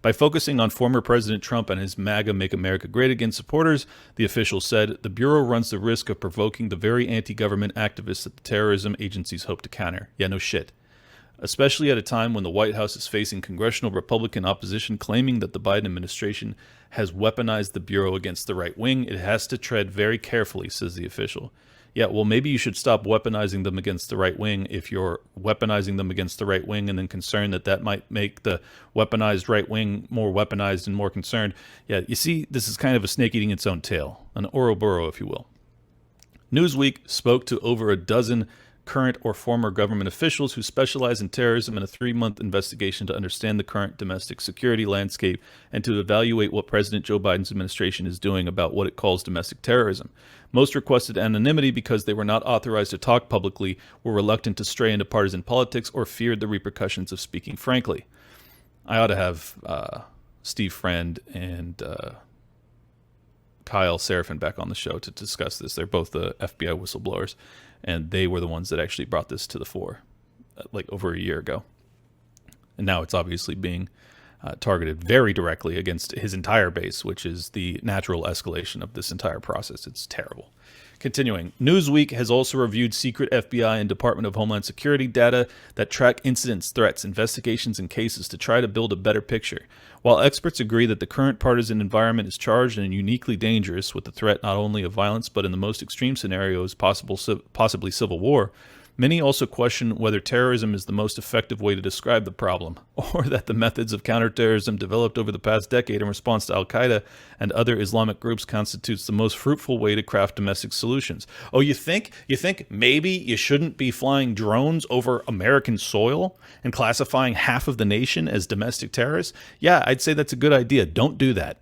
By focusing on former President Trump and his MAGA Make America Great Again supporters, the official said, the Bureau runs the risk of provoking the very anti-government activists that the terrorism agencies hope to counter. Yeah, no shit. Especially at a time when the White House is facing congressional Republican opposition claiming that the Biden administration has weaponized the Bureau against the right wing, it has to tread very carefully, says the official. Yeah, well, maybe you should stop weaponizing them against the right wing if you're weaponizing them against the right wing and then concerned that that might make the weaponized right wing more weaponized and more concerned. Yeah, you see, this is kind of a snake eating its own tail, an Ouroboros, if you will. Newsweek spoke to over a dozen current or former government officials who specialize in terrorism in a 3-month investigation to understand the current domestic security landscape and to evaluate what President Joe Biden's administration is doing about what it calls domestic terrorism. Most requested anonymity because they were not authorized to talk publicly, were reluctant to stray into partisan politics, or feared the repercussions of speaking frankly. I ought to have Steve Friend and Kyle Seraphin back on the show to discuss this. They're both the FBI whistleblowers, and they were the ones that actually brought this to the fore like over a year ago. And now it's obviously being targeted very directly against his entire base, which is the natural escalation of this entire process. It's terrible. Continuing, Newsweek has also reviewed secret FBI and Department of Homeland Security data that track incidents, threats, investigations, and cases to try to build a better picture. While experts agree that the current partisan environment is charged and uniquely dangerous, with the threat not only of violence but in the most extreme scenarios possibly civil war, many also question whether terrorism is the most effective way to describe the problem, or that the methods of counterterrorism developed over the past decade in response to al-Qaeda and other Islamic groups constitutes the most fruitful way to craft domestic solutions. Oh, you think maybe you shouldn't be flying drones over American soil and classifying half of the nation as domestic terrorists? Yeah, I'd say that's a good idea. Don't do that.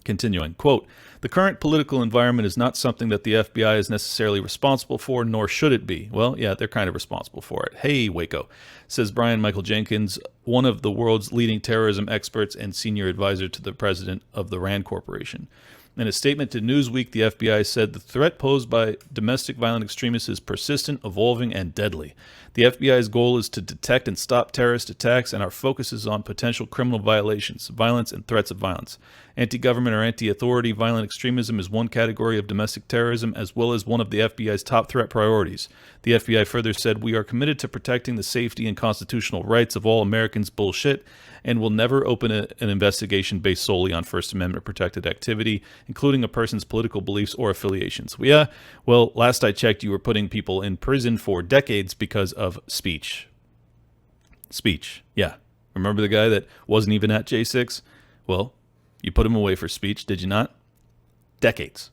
Continuing, quote, "The current political environment is not something that the FBI is necessarily responsible for, nor should it be." Well, yeah, they're kind of responsible for it. Hey, Waco, says Brian Michael Jenkins, one of the world's leading terrorism experts and senior advisor to the president of the RAND Corporation. In a statement to Newsweek, the FBI said the threat posed by domestic violent extremists is persistent, evolving, and deadly. The FBI's goal is to detect and stop terrorist attacks, and our focus is on potential criminal violations, violence, and threats of violence. Anti-government or anti-authority violent extremism is one category of domestic terrorism, as well as one of the FBI's top threat priorities. The FBI further said, "We are committed to protecting the safety and constitutional rights of all Americans bullshit, and will never open an investigation based solely on First Amendment protected activity, including a person's political beliefs or affiliations." Yeah, well, last I checked, you were putting people in prison for decades because of speech. Speech, yeah. Remember the guy that wasn't even at J6? Well, you put him away for speech, did you not? Decades.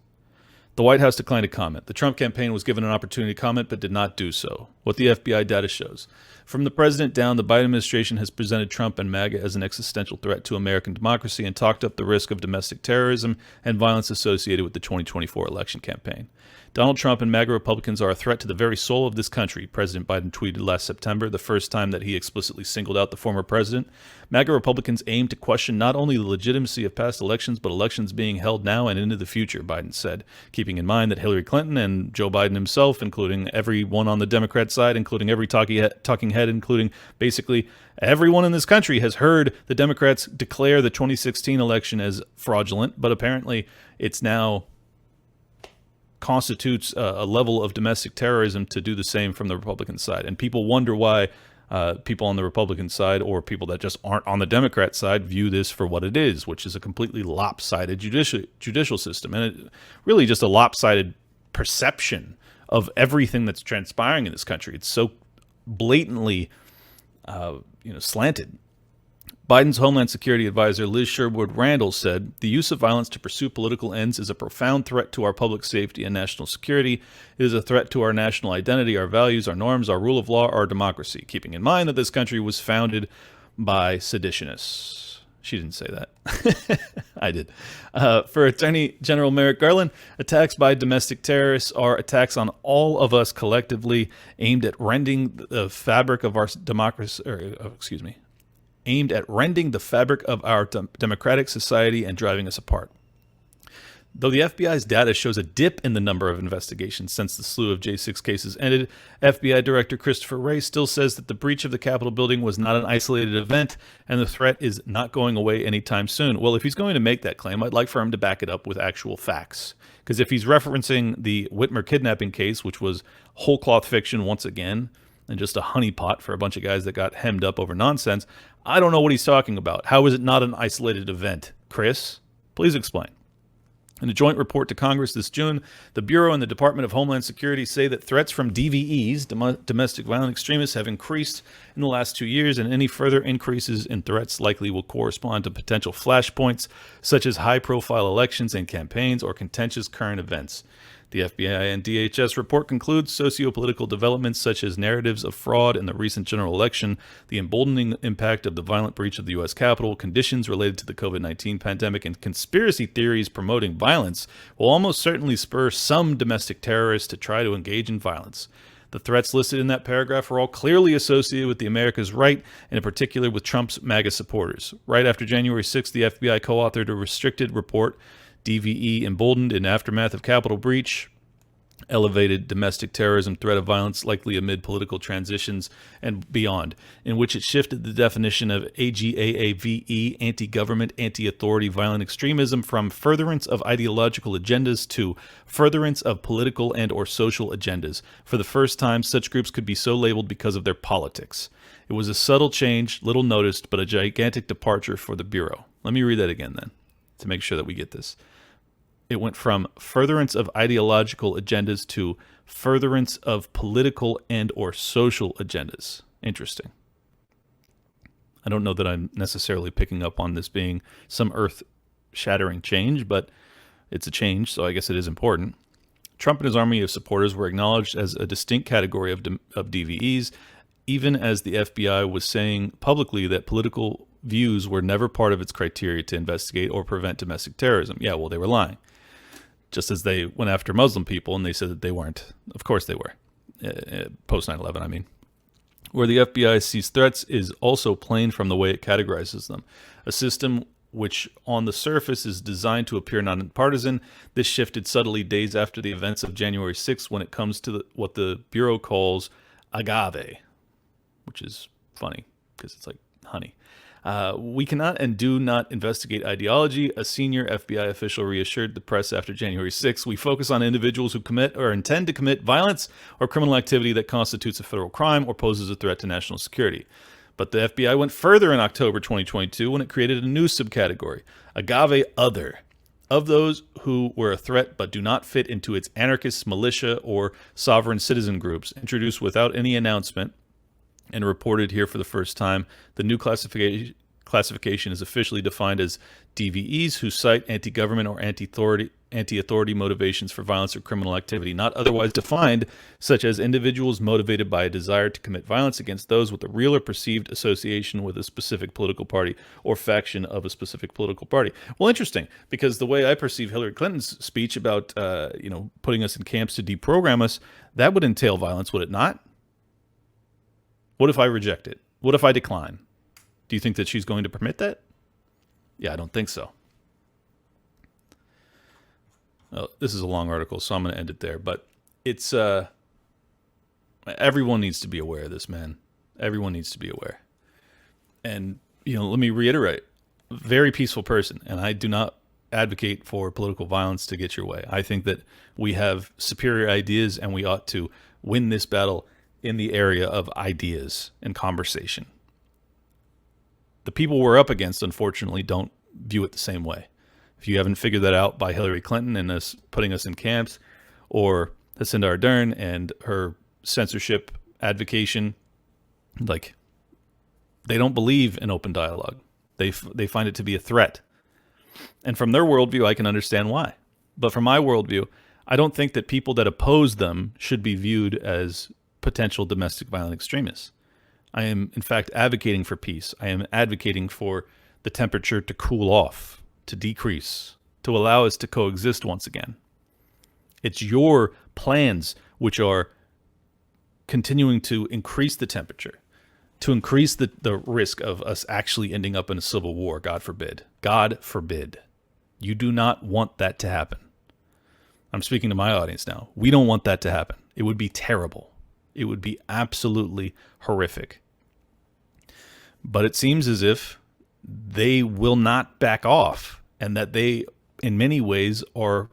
The White House declined to comment. The Trump campaign was given an opportunity to comment, but did not do so. What the FBI data shows. From the president down, the Biden administration has presented Trump and MAGA as an existential threat to American democracy and talked up the risk of domestic terrorism and violence associated with the 2024 election campaign. Donald Trump and MAGA Republicans are a threat to the very soul of this country, President Biden tweeted last September, the first time that he explicitly singled out the former president. MAGA Republicans aim to question not only the legitimacy of past elections, but elections being held now and into the future, Biden said, keeping in mind that Hillary Clinton and Joe Biden himself, including everyone on the Democrat side, including every talking head, including basically everyone in this country, has heard the Democrats declare the 2016 election as fraudulent, but apparently it's now constitutes a level of domestic terrorism to do the same from the Republican side. And people wonder why people on the Republican side, or people that just aren't on the Democrat side, view this for what it is, which is a completely lopsided judicial system. And it really just a lopsided perception of everything that's transpiring in this country. It's so blatantly slanted. Biden's Homeland Security Advisor Liz Sherwood Randall said, "The use of violence to pursue political ends is a profound threat to our public safety and national security. It is a threat to our national identity, our values, our norms, our rule of law, our democracy," keeping in mind that this country was founded by seditionists. She didn't say that. I did. For Attorney General Merrick Garland, attacks by domestic terrorists are attacks on all of us collectively, aimed at rending the fabric of our democratic society and driving us apart. Though the FBI's data shows a dip in the number of investigations since the slew of J6 cases ended, FBI Director Christopher Wray still says that the breach of the Capitol building was not an isolated event and the threat is not going away anytime soon. Well, if he's going to make that claim, I'd like for him to back it up with actual facts. Because if he's referencing the Whitmer kidnapping case, which was whole cloth fiction once again, and just a honeypot for a bunch of guys that got hemmed up over nonsense, I don't know what he's talking about. How is it not an isolated event? Chris, please explain. In a joint report to Congress this June, the Bureau and the Department of Homeland Security say that threats from DVEs, domestic violent extremists, have increased in the last 2 years, and any further increases in threats likely will correspond to potential flashpoints, such as high-profile elections and campaigns or contentious current events. The FBI and DHS report concludes sociopolitical developments such as narratives of fraud in the recent general election, the emboldening impact of the violent breach of the U.S. Capitol, conditions related to the COVID-19 pandemic, and conspiracy theories promoting violence will almost certainly spur some domestic terrorists to try to engage in violence. The threats listed in that paragraph are all clearly associated with the America's right, and in particular with Trump's MAGA supporters. Right after January 6th, the FBI co-authored a restricted report, DVE Emboldened in Aftermath of Capitol Breach, Elevated Domestic Terrorism Threat of Violence Likely Amid Political Transitions and Beyond, in which it shifted the definition of AGAAVE, anti-government, anti-authority violent extremism, from furtherance of ideological agendas to furtherance of political and or social agendas. For the first time, such groups could be so labeled because of their politics. It was a subtle change, little noticed, but a gigantic departure for the Bureau. Let me read that again then, to make sure that we get this. It went from furtherance of ideological agendas to furtherance of political and or social agendas. Interesting. I don't know that I'm necessarily picking up on this being some earth-shattering change, but it's a change, so I guess it is important. Trump and his army of supporters were acknowledged as a distinct category of DVEs, even as the FBI was saying publicly that political views were never part of its criteria to investigate or prevent domestic terrorism. Yeah, well, they were lying. Just as they went after Muslim people and they said that they weren't. Of course they were. Post 9/11, I mean. Where the FBI sees threats is also plain from the way it categorizes them. A system which on the surface is designed to appear nonpartisan. This shifted subtly days after the events of January 6th when it comes to what the Bureau calls agave, which is funny because it's like honey. We cannot and do not investigate ideology, a senior FBI official reassured the press after January 6th. We focus on individuals who commit or intend to commit violence or criminal activity that constitutes a federal crime or poses a threat to national security. But the FBI went further in October 2022 when it created a new subcategory, agave other, of those who were a threat but do not fit into its anarchist, militia, or sovereign citizen groups, introduced without any announcement and reported here for the first time. The new classification is officially defined as DVEs who cite anti-government or anti-authority motivations for violence or criminal activity, not otherwise defined, such as individuals motivated by a desire to commit violence against those with a real or perceived association with a specific political party or faction of a specific political party. Well, interesting, because the way I perceive Hillary Clinton's speech about putting us in camps to deprogram us, that would entail violence, would it not? What if I reject it? What if I decline? Do you think that she's going to permit that? Yeah, I don't think so. Well, this is a long article, so I'm going to end it there. But it's everyone needs to be aware of this, man. Everyone needs to be aware. And let me reiterate: very peaceful person, and I do not advocate for political violence to get your way. I think that we have superior ideas, and we ought to win this battle in the area of ideas and conversation. The people we're up against, unfortunately, don't view it the same way. If you haven't figured that out by Hillary Clinton and us putting us in camps, or Jacinda Ardern and her censorship advocation, like, they don't believe in open dialogue. They find it to be a threat. And from their worldview, I can understand why. But from my worldview, I don't think that people that oppose them should be viewed as potential domestic violent extremists. I am, in fact, advocating for peace. I am advocating for the temperature to cool off, to decrease, to allow us to coexist once again. It's your plans which are continuing to increase the temperature, to increase the risk of us actually ending up in a civil war, God forbid. God forbid. You do not want that to happen. I'm speaking to my audience now. We don't want that to happen. It would be terrible. It would be absolutely horrific. But it seems as if they will not back off, and that they, in many ways, are,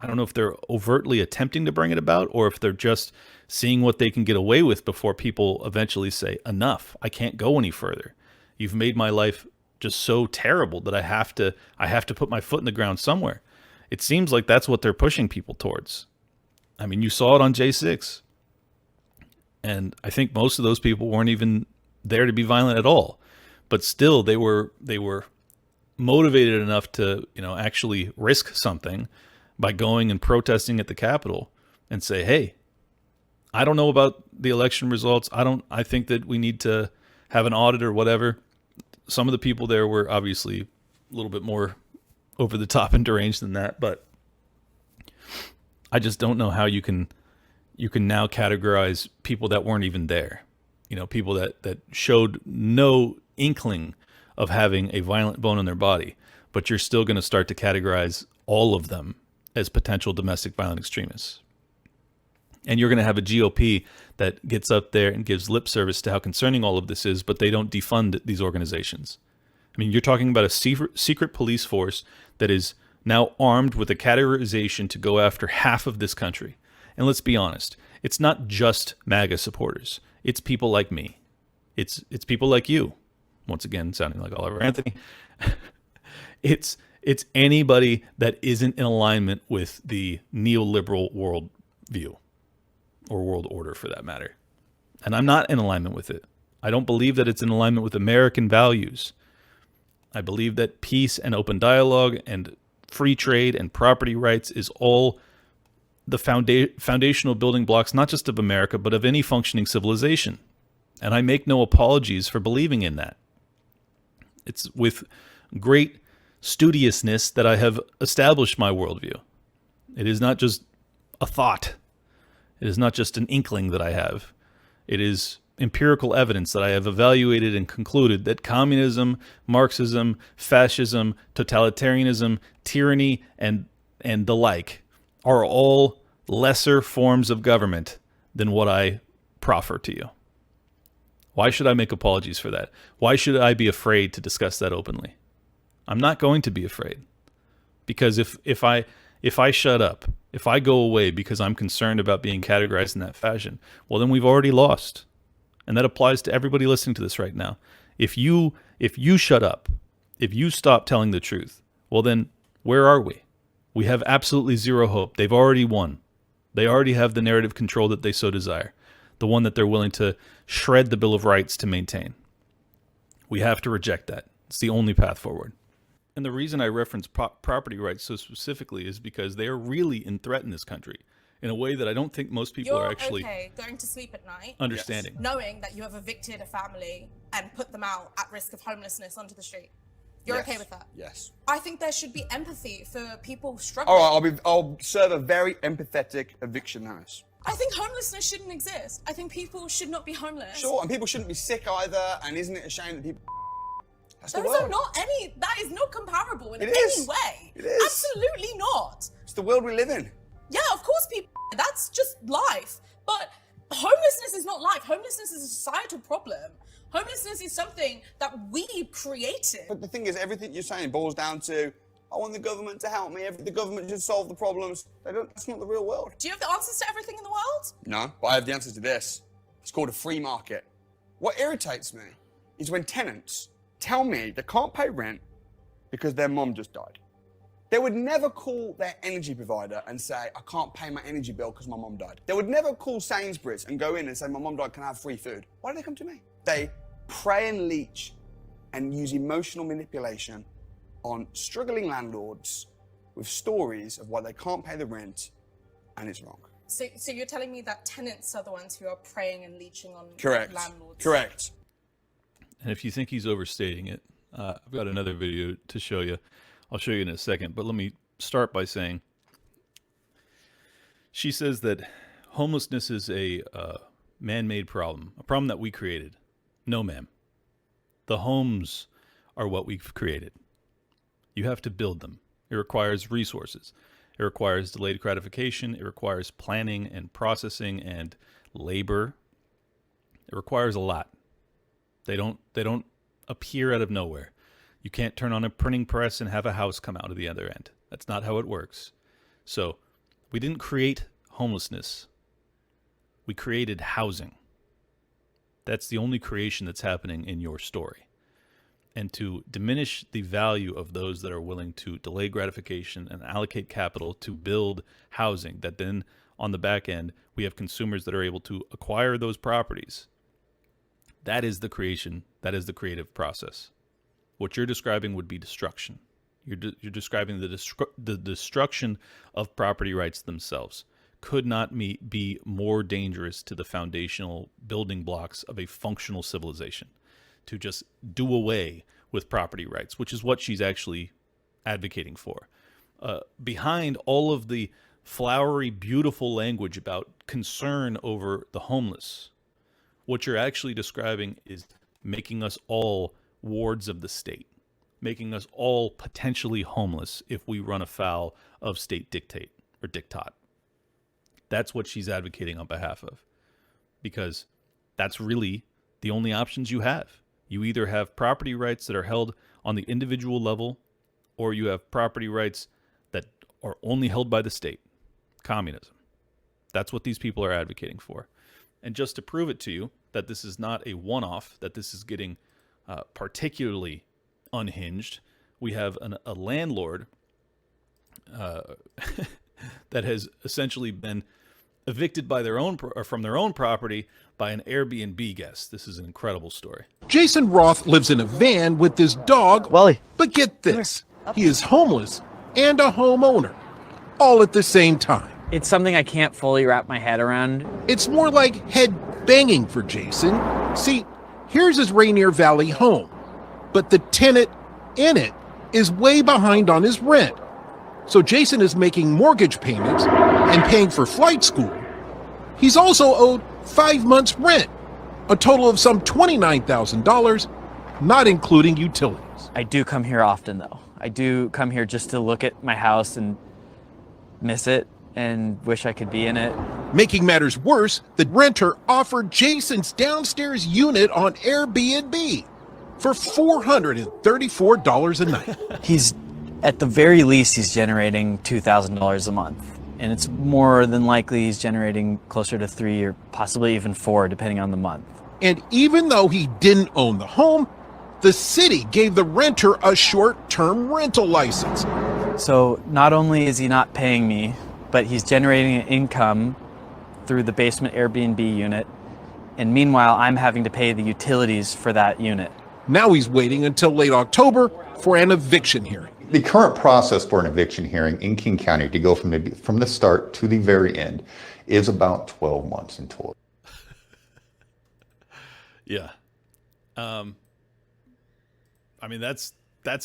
I don't know if they're overtly attempting to bring it about, or if they're just seeing what they can get away with before people eventually say, enough, I can't go any further. You've made my life just so terrible that I have to put my foot in the ground somewhere. It seems like that's what they're pushing people towards. I mean, you saw it on J6. And I think most of those people weren't even there to be violent at all, but still they were motivated enough to actually risk something by going and protesting at the Capitol and say, hey, I don't know about the election results. I think that we need to have an audit or whatever. Some of the people there were obviously a little bit more over the top and deranged than that, but I just don't know how you can now categorize people that weren't even there. People that showed no inkling of having a violent bone in their body, but you're still going to start to categorize all of them as potential domestic violent extremists. And you're going to have a GOP that gets up there and gives lip service to how concerning all of this is, but they don't defund these organizations. I mean, you're talking about a secret police force that is now armed with a categorization to go after half of this country. And let's be honest, it's not just MAGA supporters. It's people like me. It's people like you. Once again, sounding like Oliver Anthony. It's anybody that isn't in alignment with the neoliberal world view, or world order for that matter. And I'm not in alignment with it. I don't believe that it's in alignment with American values. I believe that peace and open dialogue and free trade and property rights is all the foundational building blocks, not just of America, but of any functioning civilization. And I make no apologies for believing in that. It's with great studiousness that I have established my worldview. It is not just a thought. It is not just an inkling that I have. It is empirical evidence that I have evaluated and concluded that communism, Marxism, fascism, totalitarianism, tyranny, and the like are all lesser forms of government than what I proffer to you. Why should I make apologies for that? Why should I be afraid to discuss that openly? I'm not going to be afraid. Because if I shut up, if I go away because I'm concerned about being categorized in that fashion, well, then we've already lost. And that applies to everybody listening to this right now. If you shut up, if you stop telling the truth, well, then where are we? We have absolutely zero hope. They've already won. They already have the narrative control that they so desire, the one that they're willing to shred the Bill of Rights to maintain. We have to reject that. It's the only path forward. And the reason I reference property rights so specifically is because they are really in threat in this country in a way that I don't think most people are actually okay going to sleep at night understanding. Knowing that you have evicted a family and put them out at risk of homelessness onto the street. You're okay with that? Yes. I think there should be empathy for people struggling. All right, I'll serve a very empathetic eviction notice. I think homelessness shouldn't exist. I think people should not be homeless. Sure, and people shouldn't be sick either, and isn't it a shame that people... That's the Those world. are not any, that is not comparable in It any is. way. It is. Absolutely not. It's the world we live in. Yeah, of course people, that's just life. But homelessness is not life. Homelessness is a societal problem. Homelessness is something that we created. But the thing is, everything you're saying boils down to, I want the government to help me. The government should solve the problems. That's not the real world. Do you have the answers to everything in the world? No, but I have the answers to this. It's called a free market. What irritates me is when tenants tell me they can't pay rent because their mom just died. They would never call their energy provider and say, I can't pay my energy bill because my mom died. They would never call Sainsbury's and go in and say, my mom died, can I have free food? Why do they come to me? They prey and leech and use emotional manipulation on struggling landlords with stories of why they can't pay the rent, and it's wrong. So you're telling me that tenants are the ones who are preying and leeching on landlords? Correct. And if you think he's overstating it, I've got another video to show you. I'll show you in a second, but let me start by saying she says that homelessness is a man-made problem, a problem that we created. No, ma'am. The homes are what we've created. You have to build them. It requires resources. It requires delayed gratification. It requires planning and processing and labor. It requires a lot. They don't appear out of nowhere. You can't turn on a printing press and have a house come out of the other end. That's not how it works. So we didn't create homelessness. We created housing. That's the only creation that's happening in your story. And to diminish the value of those that are willing to delay gratification and allocate capital to build housing, that then on the back end, we have consumers that are able to acquire those properties. That is the creation. That is the creative process. What you're describing would be destruction. You're describing the destruction of property rights themselves. Could not be more dangerous to the foundational building blocks of a functional civilization. To just do away with property rights, which is what she's actually advocating for. Behind all of the flowery, beautiful language about concern over the homeless, what you're actually describing is making us all wards of the state, making us all potentially homeless if we run afoul of state dictate or diktat. That's what she's advocating on behalf of, because that's really the only options you have. You either have property rights that are held on the individual level, or you have property rights that are only held by the state. Communism. That's what these people are advocating for. And just to prove it to you that this is not a one-off, that this is getting particularly unhinged, we have a landlord that has essentially been evicted by their own or from their own property by an Airbnb guest. This is an incredible story. Jason Roth lives in a van with his dog, Wally. But get this, he is homeless and a homeowner, all at the same time. It's something I can't fully wrap my head around. It's more like head banging for Jason. See, here's his Rainier Valley home, but the tenant in it is way behind on his rent. So Jason is making mortgage payments and paying for flight school. He's also owed 5 months' rent. a total of some $29,000, not including utilities. I do come here often, though. I do come here just to look at my house and miss it and wish I could be in it. Making matters worse, the renter offered Jason's downstairs unit on Airbnb for $434 a night. At the very least, he's generating $2,000 a month. And it's more than likely he's generating closer to 3 or possibly even 4, depending on the month. And even though he didn't own the home, the city gave the renter a short-term rental license. So not only is he not paying me, but he's generating an income through the basement Airbnb unit. And meanwhile, I'm having to pay the utilities for that unit. Now he's waiting until late October for an eviction hearing. The current process for an eviction hearing in King County to go from the start to the very end is about 12 months in total. Yeah. I mean, that's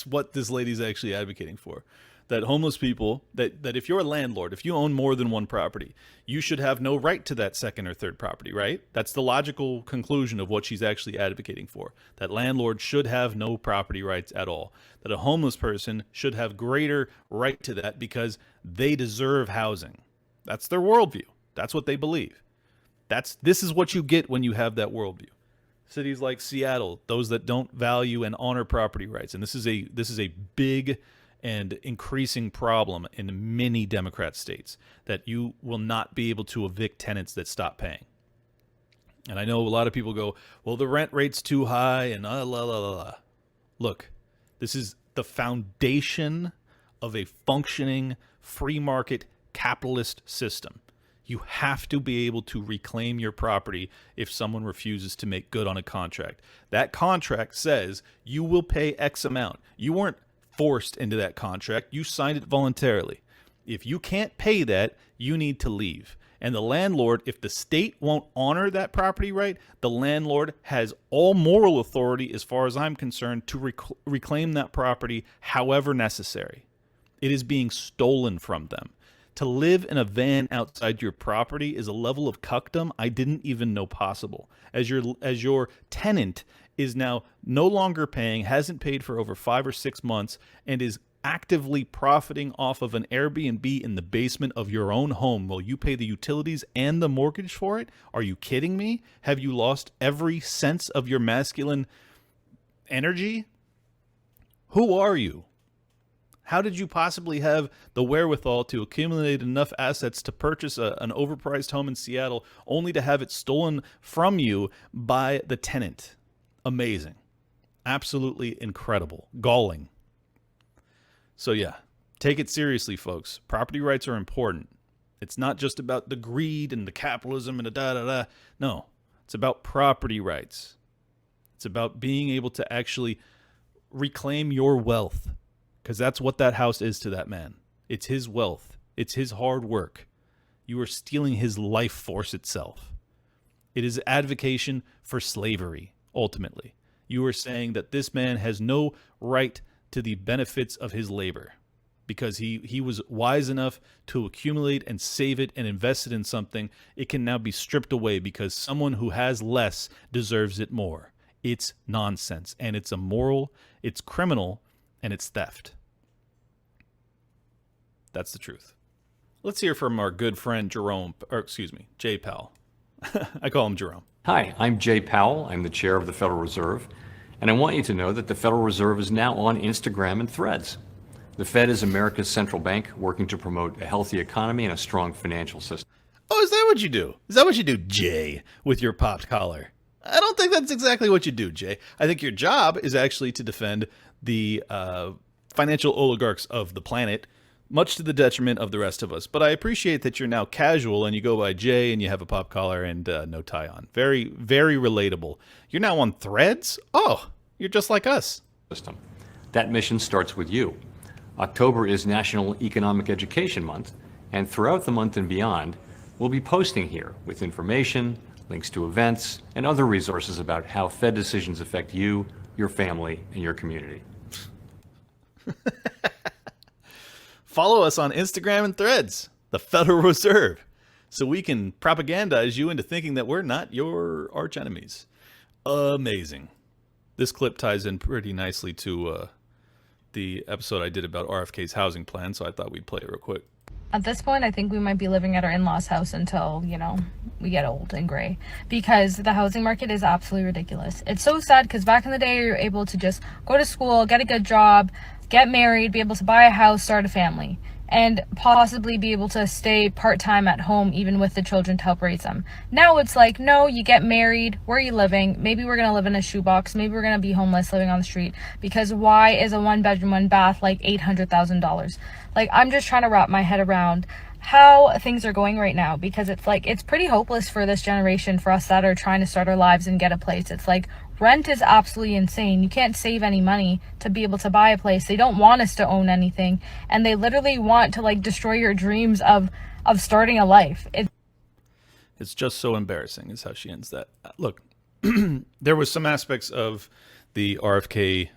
what this lady's actually advocating for. That homeless people, that if you're a landlord, if you own more than one property, you should have no right to that second or third property, right? That's the logical conclusion of what she's actually advocating for. That landlord should have no property rights at all. That a homeless person should have greater right to that because they deserve housing. That's their worldview. That's what they believe. This is what you get when you have that worldview. Cities like Seattle, those that don't value and honor property rights, and this is a big and increasing problem in many Democrat states, that you will not be able to evict tenants that stop paying. And I know a lot of people go, well, the rent rate's too high and la la la la. Look, this is the foundation of a functioning free market capitalist system. You have to be able to reclaim your property if someone refuses to make good on a contract. That contract says you will pay X amount. You weren't forced into that contract. You signed it voluntarily. If you can't pay that, you need to leave. And the landlord, if the state won't honor that property right, the landlord has all moral authority, as far as I'm concerned, to reclaim that property however necessary. It is being stolen from them. To live in a van outside your property is a level of cuckdom I didn't even know possible. As your tenant is now no longer paying, hasn't paid for over 5 or 6 months, and is actively profiting off of an Airbnb in the basement of your own home while you pay the utilities and the mortgage for it? Are you kidding me? Have you lost every sense of your masculine energy? Who are you? How did you possibly have the wherewithal to accumulate enough assets to purchase an overpriced home in Seattle only to have it stolen from you by the tenant? Amazing. Absolutely incredible. Galling. So yeah, take it seriously, folks. Property rights are important. It's not just about the greed and the capitalism and the da-da-da. No, it's about property rights. It's about being able to actually reclaim your wealth, because that's what that house is to that man. It's his wealth. It's his hard work. You are stealing his life force itself. It is advocation for slavery, ultimately. You are saying that this man has no right to the benefits of his labor because he was wise enough to accumulate and save it and invest it in something. It can now be stripped away because someone who has less deserves it more. It's nonsense, and it's immoral, it's criminal, and it's theft. That's the truth. Let's hear from our good friend Jay Powell. I call him Jerome. Hi, I'm Jay Powell. I'm the chair of the Federal Reserve. And I want you to know that the Federal Reserve is now on Instagram and Threads. The Fed is America's central bank working to promote a healthy economy and a strong financial system. Oh, is that what you do? Is that what you do, Jay, with your popped collar? I don't think that's exactly what you do, Jay. I think your job is actually to defend the financial oligarchs of the planet, much to the detriment of the rest of us. But I appreciate that you're now casual and you go by Jay and you have a pop collar and no tie on. Very, very relatable. You're now on Threads? Oh, you're just like us. That mission starts with you. October is National Economic Education Month, and throughout the month and beyond, we'll be posting here with information, links to events, and other resources about how Fed decisions affect you, your family, and your community. Follow us on Instagram and Threads, the Federal Reserve, so we can propagandize you into thinking that we're not your arch enemies. amazing. This clip ties in pretty nicely to the episode I did about RFK's housing plan, so I thought we'd play it real quick. At this point, I think we might be living at our in-laws' house until, you know, we get old and gray, because the housing market is absolutely ridiculous. It's so sad because back in the day, you're able to just go to school, get a good job, get married, be able to buy a house, start a family, and possibly be able to stay part-time at home even with the children to help raise them. Now it's like, no, you get married, where are you living? Maybe we're gonna live in a shoebox, maybe we're gonna be homeless living on the street, because why is a 1-bedroom, 1-bath like $800,000? Like, I'm just trying to wrap my head around how things are going right now, because it's like, it's pretty hopeless for this generation, for us that are trying to start our lives and get a place. It's like, rent is absolutely insane. You can't save any money to be able to buy a place. They don't want us to own anything, and they literally want to like destroy your dreams of starting a life. It's just so embarrassing is how she ends that. Look, there was some aspects of the RFK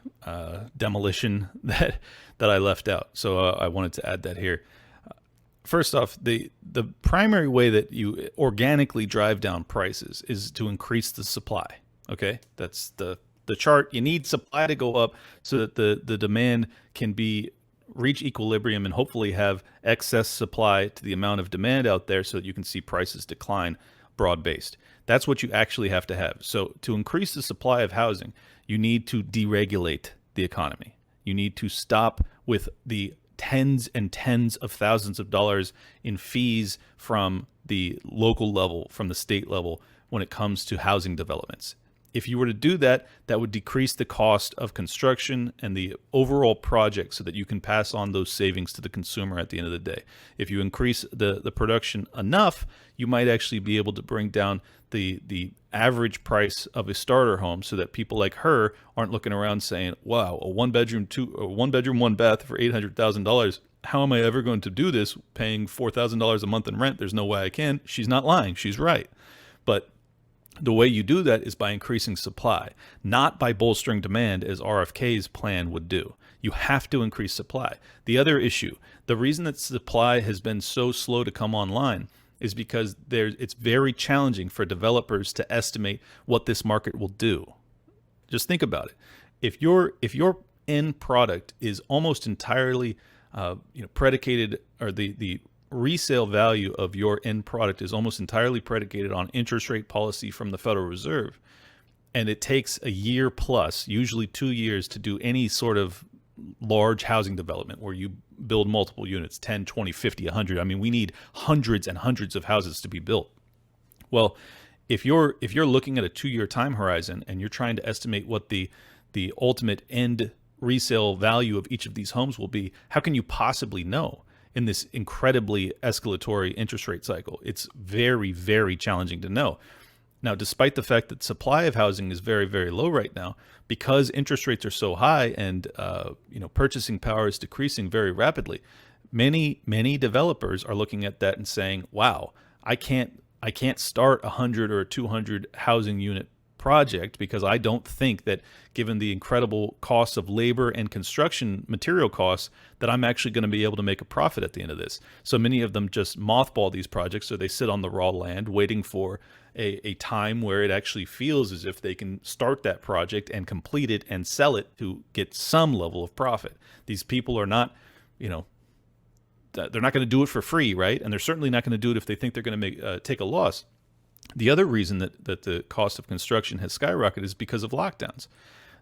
demolition that I left out, so I wanted to add that here. First off, the primary way that you organically drive down prices is to increase the supply. Okay, that's the chart. You need supply to go up so that the demand can reach equilibrium and hopefully have excess supply to the amount of demand out there, so that you can see prices decline broad-based. That's what you actually have to have. So to increase the supply of housing, you need to deregulate the economy. You need to stop with the tens and tens of thousands of dollars in fees from the local level, from the state level, when it comes to housing developments. If you were to do that, that would decrease the cost of construction and the overall project, so that you can pass on those savings to the consumer at the end of the day. If you increase the production enough, you might actually be able to bring down the average price of a starter home, so that people like her aren't looking around saying, wow, a 1-bedroom, 1-bath for $800,000. How am I ever going to do this paying $4,000 a month in rent? There's no way I can. She's not lying. She's right. But the way you do that is by increasing supply, not by bolstering demand as RFK's plan would do. You have to increase supply. The other issue, the reason that supply has been so slow to come online, is because it's very challenging for developers to estimate what this market will do. Just think about it. If your end product is almost entirely predicated, or the resale value of your end product is almost entirely predicated on interest rate policy from the Federal Reserve, and it takes a year plus, usually 2 years, to do any sort of large housing development where you build multiple units, 10, 20, 50, 100. I mean, we need hundreds and hundreds of houses to be built. Well, if you're looking at a 2-year time horizon and you're trying to estimate what the ultimate end resale value of each of these homes will be, how can you possibly know in this incredibly escalatory interest rate cycle? It's very, very challenging to know. Now, despite the fact that supply of housing is very, very low right now, because interest rates are so high and purchasing power is decreasing very rapidly, many developers are looking at that and saying, "Wow, I can't start a 100 or a 200 housing unit project, because I don't think that, given the incredible costs of labor and construction material costs, that I'm actually going to be able to make a profit at the end of this." So many of them just mothball these projects, or they sit on the raw land waiting for a time where it actually feels as if they can start that project and complete it and sell it to get some level of profit. These people are not, they're not going to do it for free, right? And they're certainly not going to do it if they think they're going to take a loss. The other reason that the cost of construction has skyrocketed is because of lockdowns.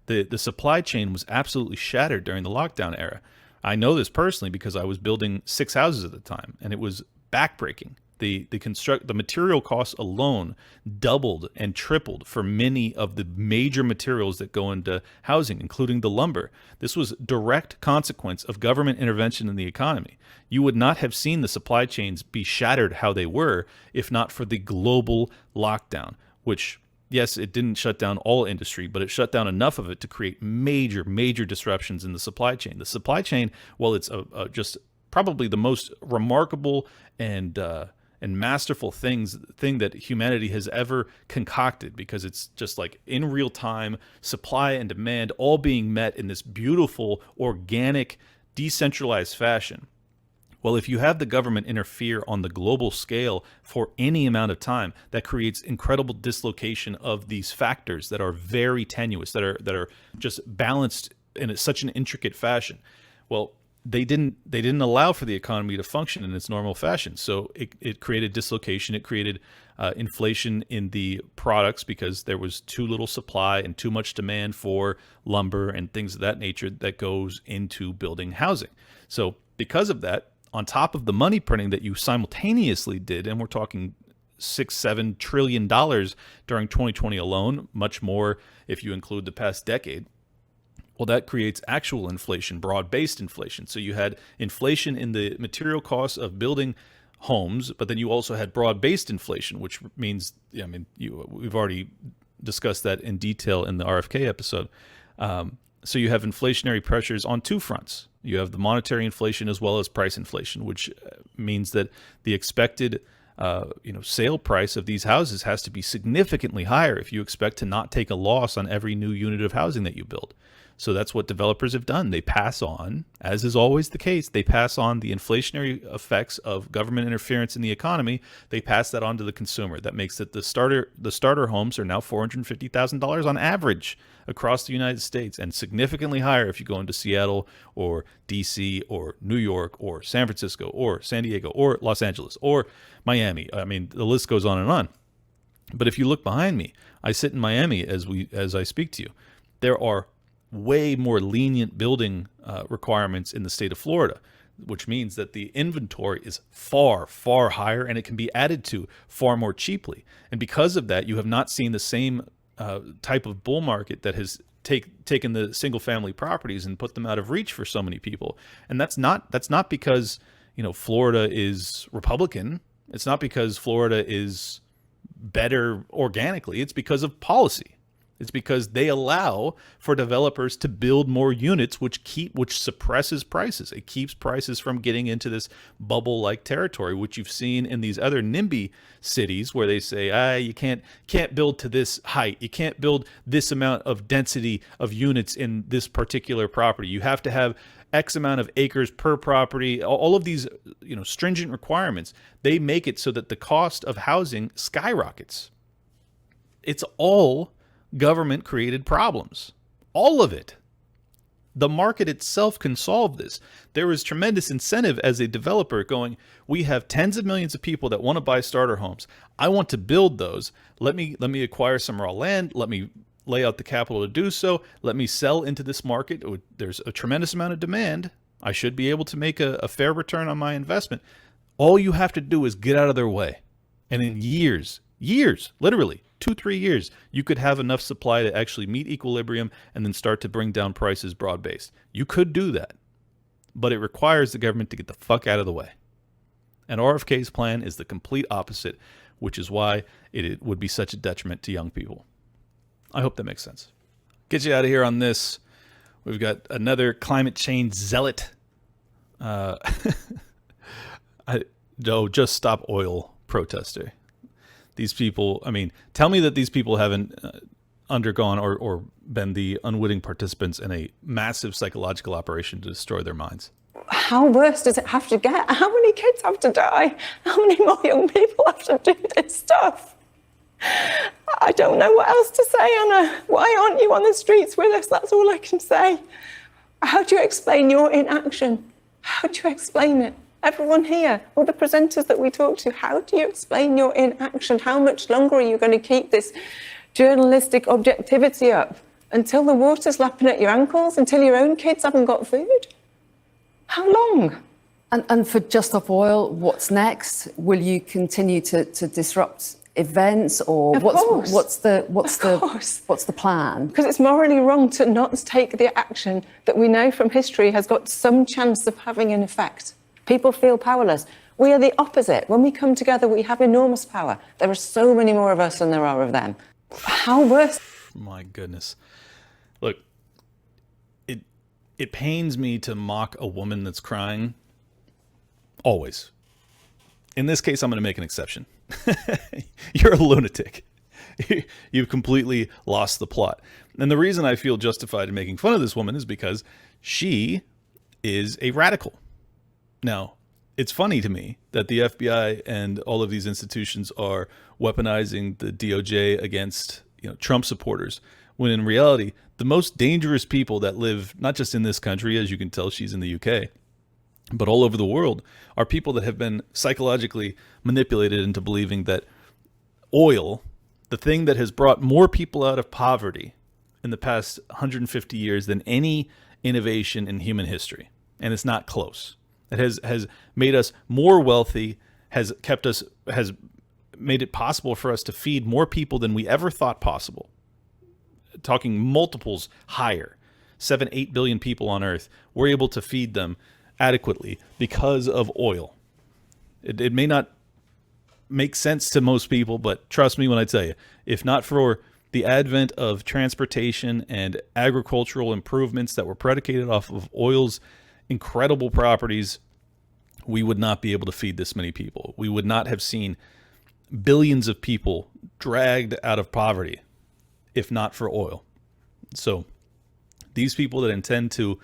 The supply chain was absolutely shattered during the lockdown era. I know this personally because I was building 6 houses at the time, and it was backbreaking. The material costs alone doubled and tripled for many of the major materials that go into housing, including the lumber. This was direct consequence of government intervention in the economy. You would not have seen the supply chains be shattered how they were if not for the global lockdown, which, yes, it didn't shut down all industry, but it shut down enough of it to create major, major disruptions in the supply chain. The supply chain, well, it's just probably the most remarkable and masterful thing that humanity has ever concocted, because it's just like in real time, supply and demand all being met in this beautiful, organic, decentralized fashion, Well, if you have the government interfere on the global scale for any amount of time, that creates incredible dislocation of these factors that are very tenuous, that are just balanced in such an intricate fashion. Well, they didn't allow for the economy to function in its normal fashion. So it created dislocation. It created inflation in the products because there was too little supply and too much demand for lumber and things of that nature that goes into building housing. So because of that, on top of the money printing that you simultaneously did, and we're talking $6-7 trillion during 2020 alone, much more if you include the past decade. Well, that creates actual inflation, broad-based inflation. So you had inflation in the material costs of building homes, but then you also had broad-based inflation, which means, we've already discussed that in detail in the RFK episode. So you have inflationary pressures on two fronts. You have the monetary inflation as well as price inflation, which means that the expected sale price of these houses has to be significantly higher if you expect to not take a loss on every new unit of housing that you build. So that's what developers have done. They pass on, as is always the case, they pass on the inflationary effects of government interference in the economy. They pass that on to the consumer. That makes it the starter homes are now $450,000 on average across the United States, and significantly higher if you go into Seattle or DC or New York or San Francisco or San Diego or Los Angeles or Miami. I mean, the list goes on and on. But if you look behind me, I sit in Miami as I speak to you. There are way more lenient building requirements in the state of Florida, which means that the inventory is far, far higher and it can be added to far more cheaply. And because of that, you have not seen the same type of bull market that has taken the single family properties and put them out of reach for so many people. And that's not because, Florida is Republican. It's not because Florida is better organically. It's because of policy. It's because they allow for developers to build more units, which suppresses prices. It keeps prices from getting into this bubble-like territory, which you've seen in these other NIMBY cities where they say, you can't build to this height. You can't build this amount of density of units in this particular property. You have to have X amount of acres per property. All of these, stringent requirements, they make it so that the cost of housing skyrockets. It's all government created problems. All of it. The market itself can solve this. There is tremendous incentive as a developer going, we have tens of millions of people that want to buy starter homes. I want to build those. Let me acquire some raw land. Let me lay out the capital to do so. Let me sell into this market. There's a tremendous amount of demand. I should be able to make a fair return on my investment. All you have to do is get out of their way. And in years, literally, 2-3 years, you could have enough supply to actually meet equilibrium and then start to bring down prices broad-based. You could do that, but it requires the government to get the fuck out of the way. And RFK's plan is the complete opposite, which is why it would be such a detriment to young people. I hope that makes sense. Get you out of here on this. We've got another climate change zealot. Just stop oil protester. These people, tell me that these people haven't undergone or been the unwitting participants in a massive psychological operation to destroy their minds. How worse does it have to get? How many kids have to die? How many more young people have to do this stuff? I don't know what else to say, Anna. Why aren't you on the streets with us? That's all I can say. How do you explain your inaction? How do you explain it? Everyone here, all the presenters that we talk to, how do you explain your inaction? How much longer are you going to keep this journalistic objectivity up? Until the water's lapping at your ankles? Until your own kids haven't got food? How long? And for Just Stop Oil, what's next? Will you continue to disrupt events, or what's the plan? Because it's morally wrong to not take the action that we know from history has got some chance of having an effect. People feel powerless. We are the opposite. When we come together, we have enormous power. There are so many more of us than there are of them. How worse? My goodness. Look, it pains me to mock a woman that's crying. Always. In this case, I'm going to make an exception. You're a lunatic. You've completely lost the plot. And the reason I feel justified in making fun of this woman is because she is a radical. Now, it's funny to me that the FBI and all of these institutions are weaponizing the DOJ against, Trump supporters, when in reality, the most dangerous people that live not just in this country, as you can tell, she's in the UK, but all over the world, are people that have been psychologically manipulated into believing that oil, the thing that has brought more people out of poverty in the past 150 years than any innovation in human history, and it's not close. It has made us more wealthy, has made it possible for us to feed more people than we ever thought possible. Talking multiples higher, 7-8 billion people on Earth, we're able to feed them adequately because of oil. It may not make sense to most people, but trust me when I tell you, if not for the advent of transportation and agricultural improvements that were predicated off of oil's incredible properties, we would not be able to feed this many people. We would not have seen billions of people dragged out of poverty if not for oil. So these people that intend to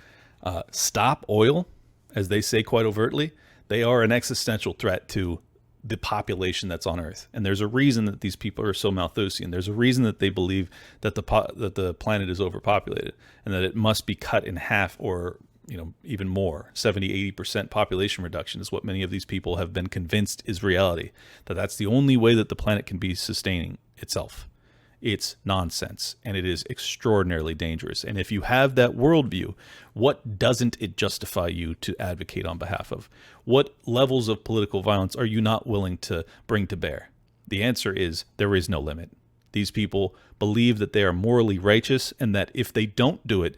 stop oil, as they say quite overtly, they are an existential threat to the population that's on Earth. And there's a reason that these people are so Malthusian. There's a reason that they believe that the planet is overpopulated and that it must be cut in half, or even more. 70-80% population reduction is what many of these people have been convinced is reality, that's the only way that the planet can be sustaining itself. It's nonsense, and it is extraordinarily dangerous. And if you have that worldview, what doesn't it justify you to advocate on behalf of? What levels of political violence are you not willing to bring to bear? The answer is there is no limit. These people believe that they are morally righteous, and that if they don't do it,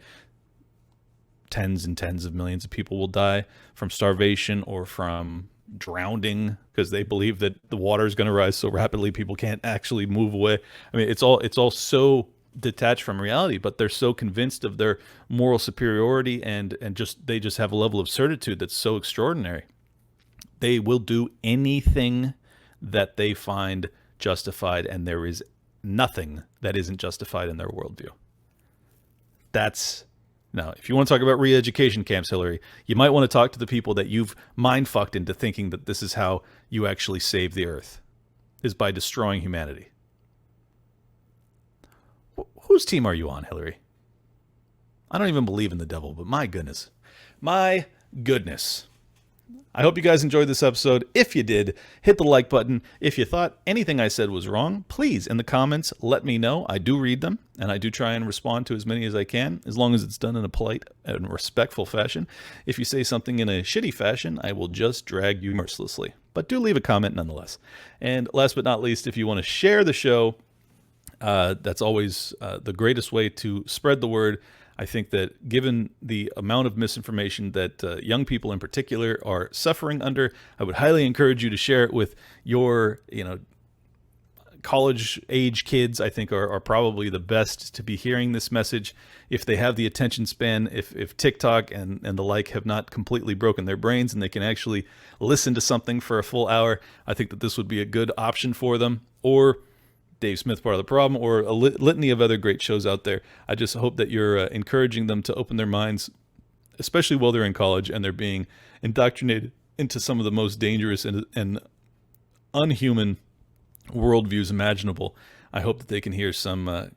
tens and tens of millions of people will die from starvation or from drowning, because they believe that the water is going to rise so rapidly people can't actually move away. I mean, it's all so detached from reality, but they're so convinced of their moral superiority and they just have a level of certitude that's so extraordinary. They will do anything that they find justified, and there is nothing that isn't justified in their worldview. Now, if you want to talk about re-education camps, Hillary, you might want to talk to the people that you've mind-fucked into thinking that this is how you actually save the Earth, is by destroying humanity. Whose team are you on, Hillary? I don't even believe in the devil, but my goodness. My goodness. I hope you guys enjoyed this episode. If you did, hit the like button. If you thought anything I said was wrong, please, in the comments, let me know. I do read them, and I do try and respond to as many as I can, as long as it's done in a polite and respectful fashion. If you say something in a shitty fashion, I will just drag you mercilessly. But do leave a comment nonetheless. And last but not least, if you want to share the show, that's always the greatest way to spread the word. I think that given the amount of misinformation that young people in particular are suffering under, I would highly encourage you to share it with your, college age kids. I think are probably the best to be hearing this message. If they have the attention span, if TikTok and the like have not completely broken their brains and they can actually listen to something for a full hour, I think that this would be a good option for them. Or Dave Smith, Part of the Problem, or a litany of other great shows out there. I just hope that you're encouraging them to open their minds, especially while they're in college and they're being indoctrinated into some of the most dangerous and unhuman worldviews imaginable. I hope that they can hear some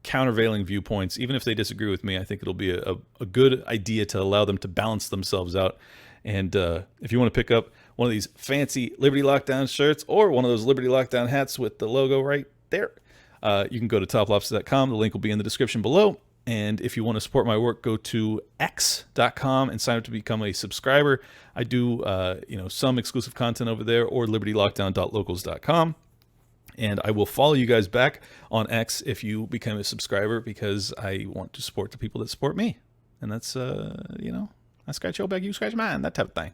countervailing viewpoints. Even if they disagree with me, I think it'll be a good idea to allow them to balance themselves out. And if you want to pick up one of these fancy Liberty Lockdown shirts or one of those Liberty Lockdown hats with the logo right there, you can go to toplobster.com. The link will be in the description below. And if you want to support my work, go to x.com and sign up to become a subscriber. I do some exclusive content over there, or libertylockdown.locals.com. And I will follow you guys back on X if you become a subscriber, because I want to support the people that support me. And that's, I scratch your back, you scratch mine, that type of thing.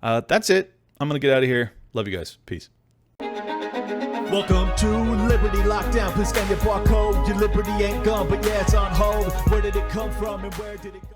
That's it. I'm going to get out of here. Love you guys. Peace. Welcome to Liberty Lockdown. Please scan your barcode. Your liberty ain't gone, but yeah, it's on hold. Where did it come from and where did it go?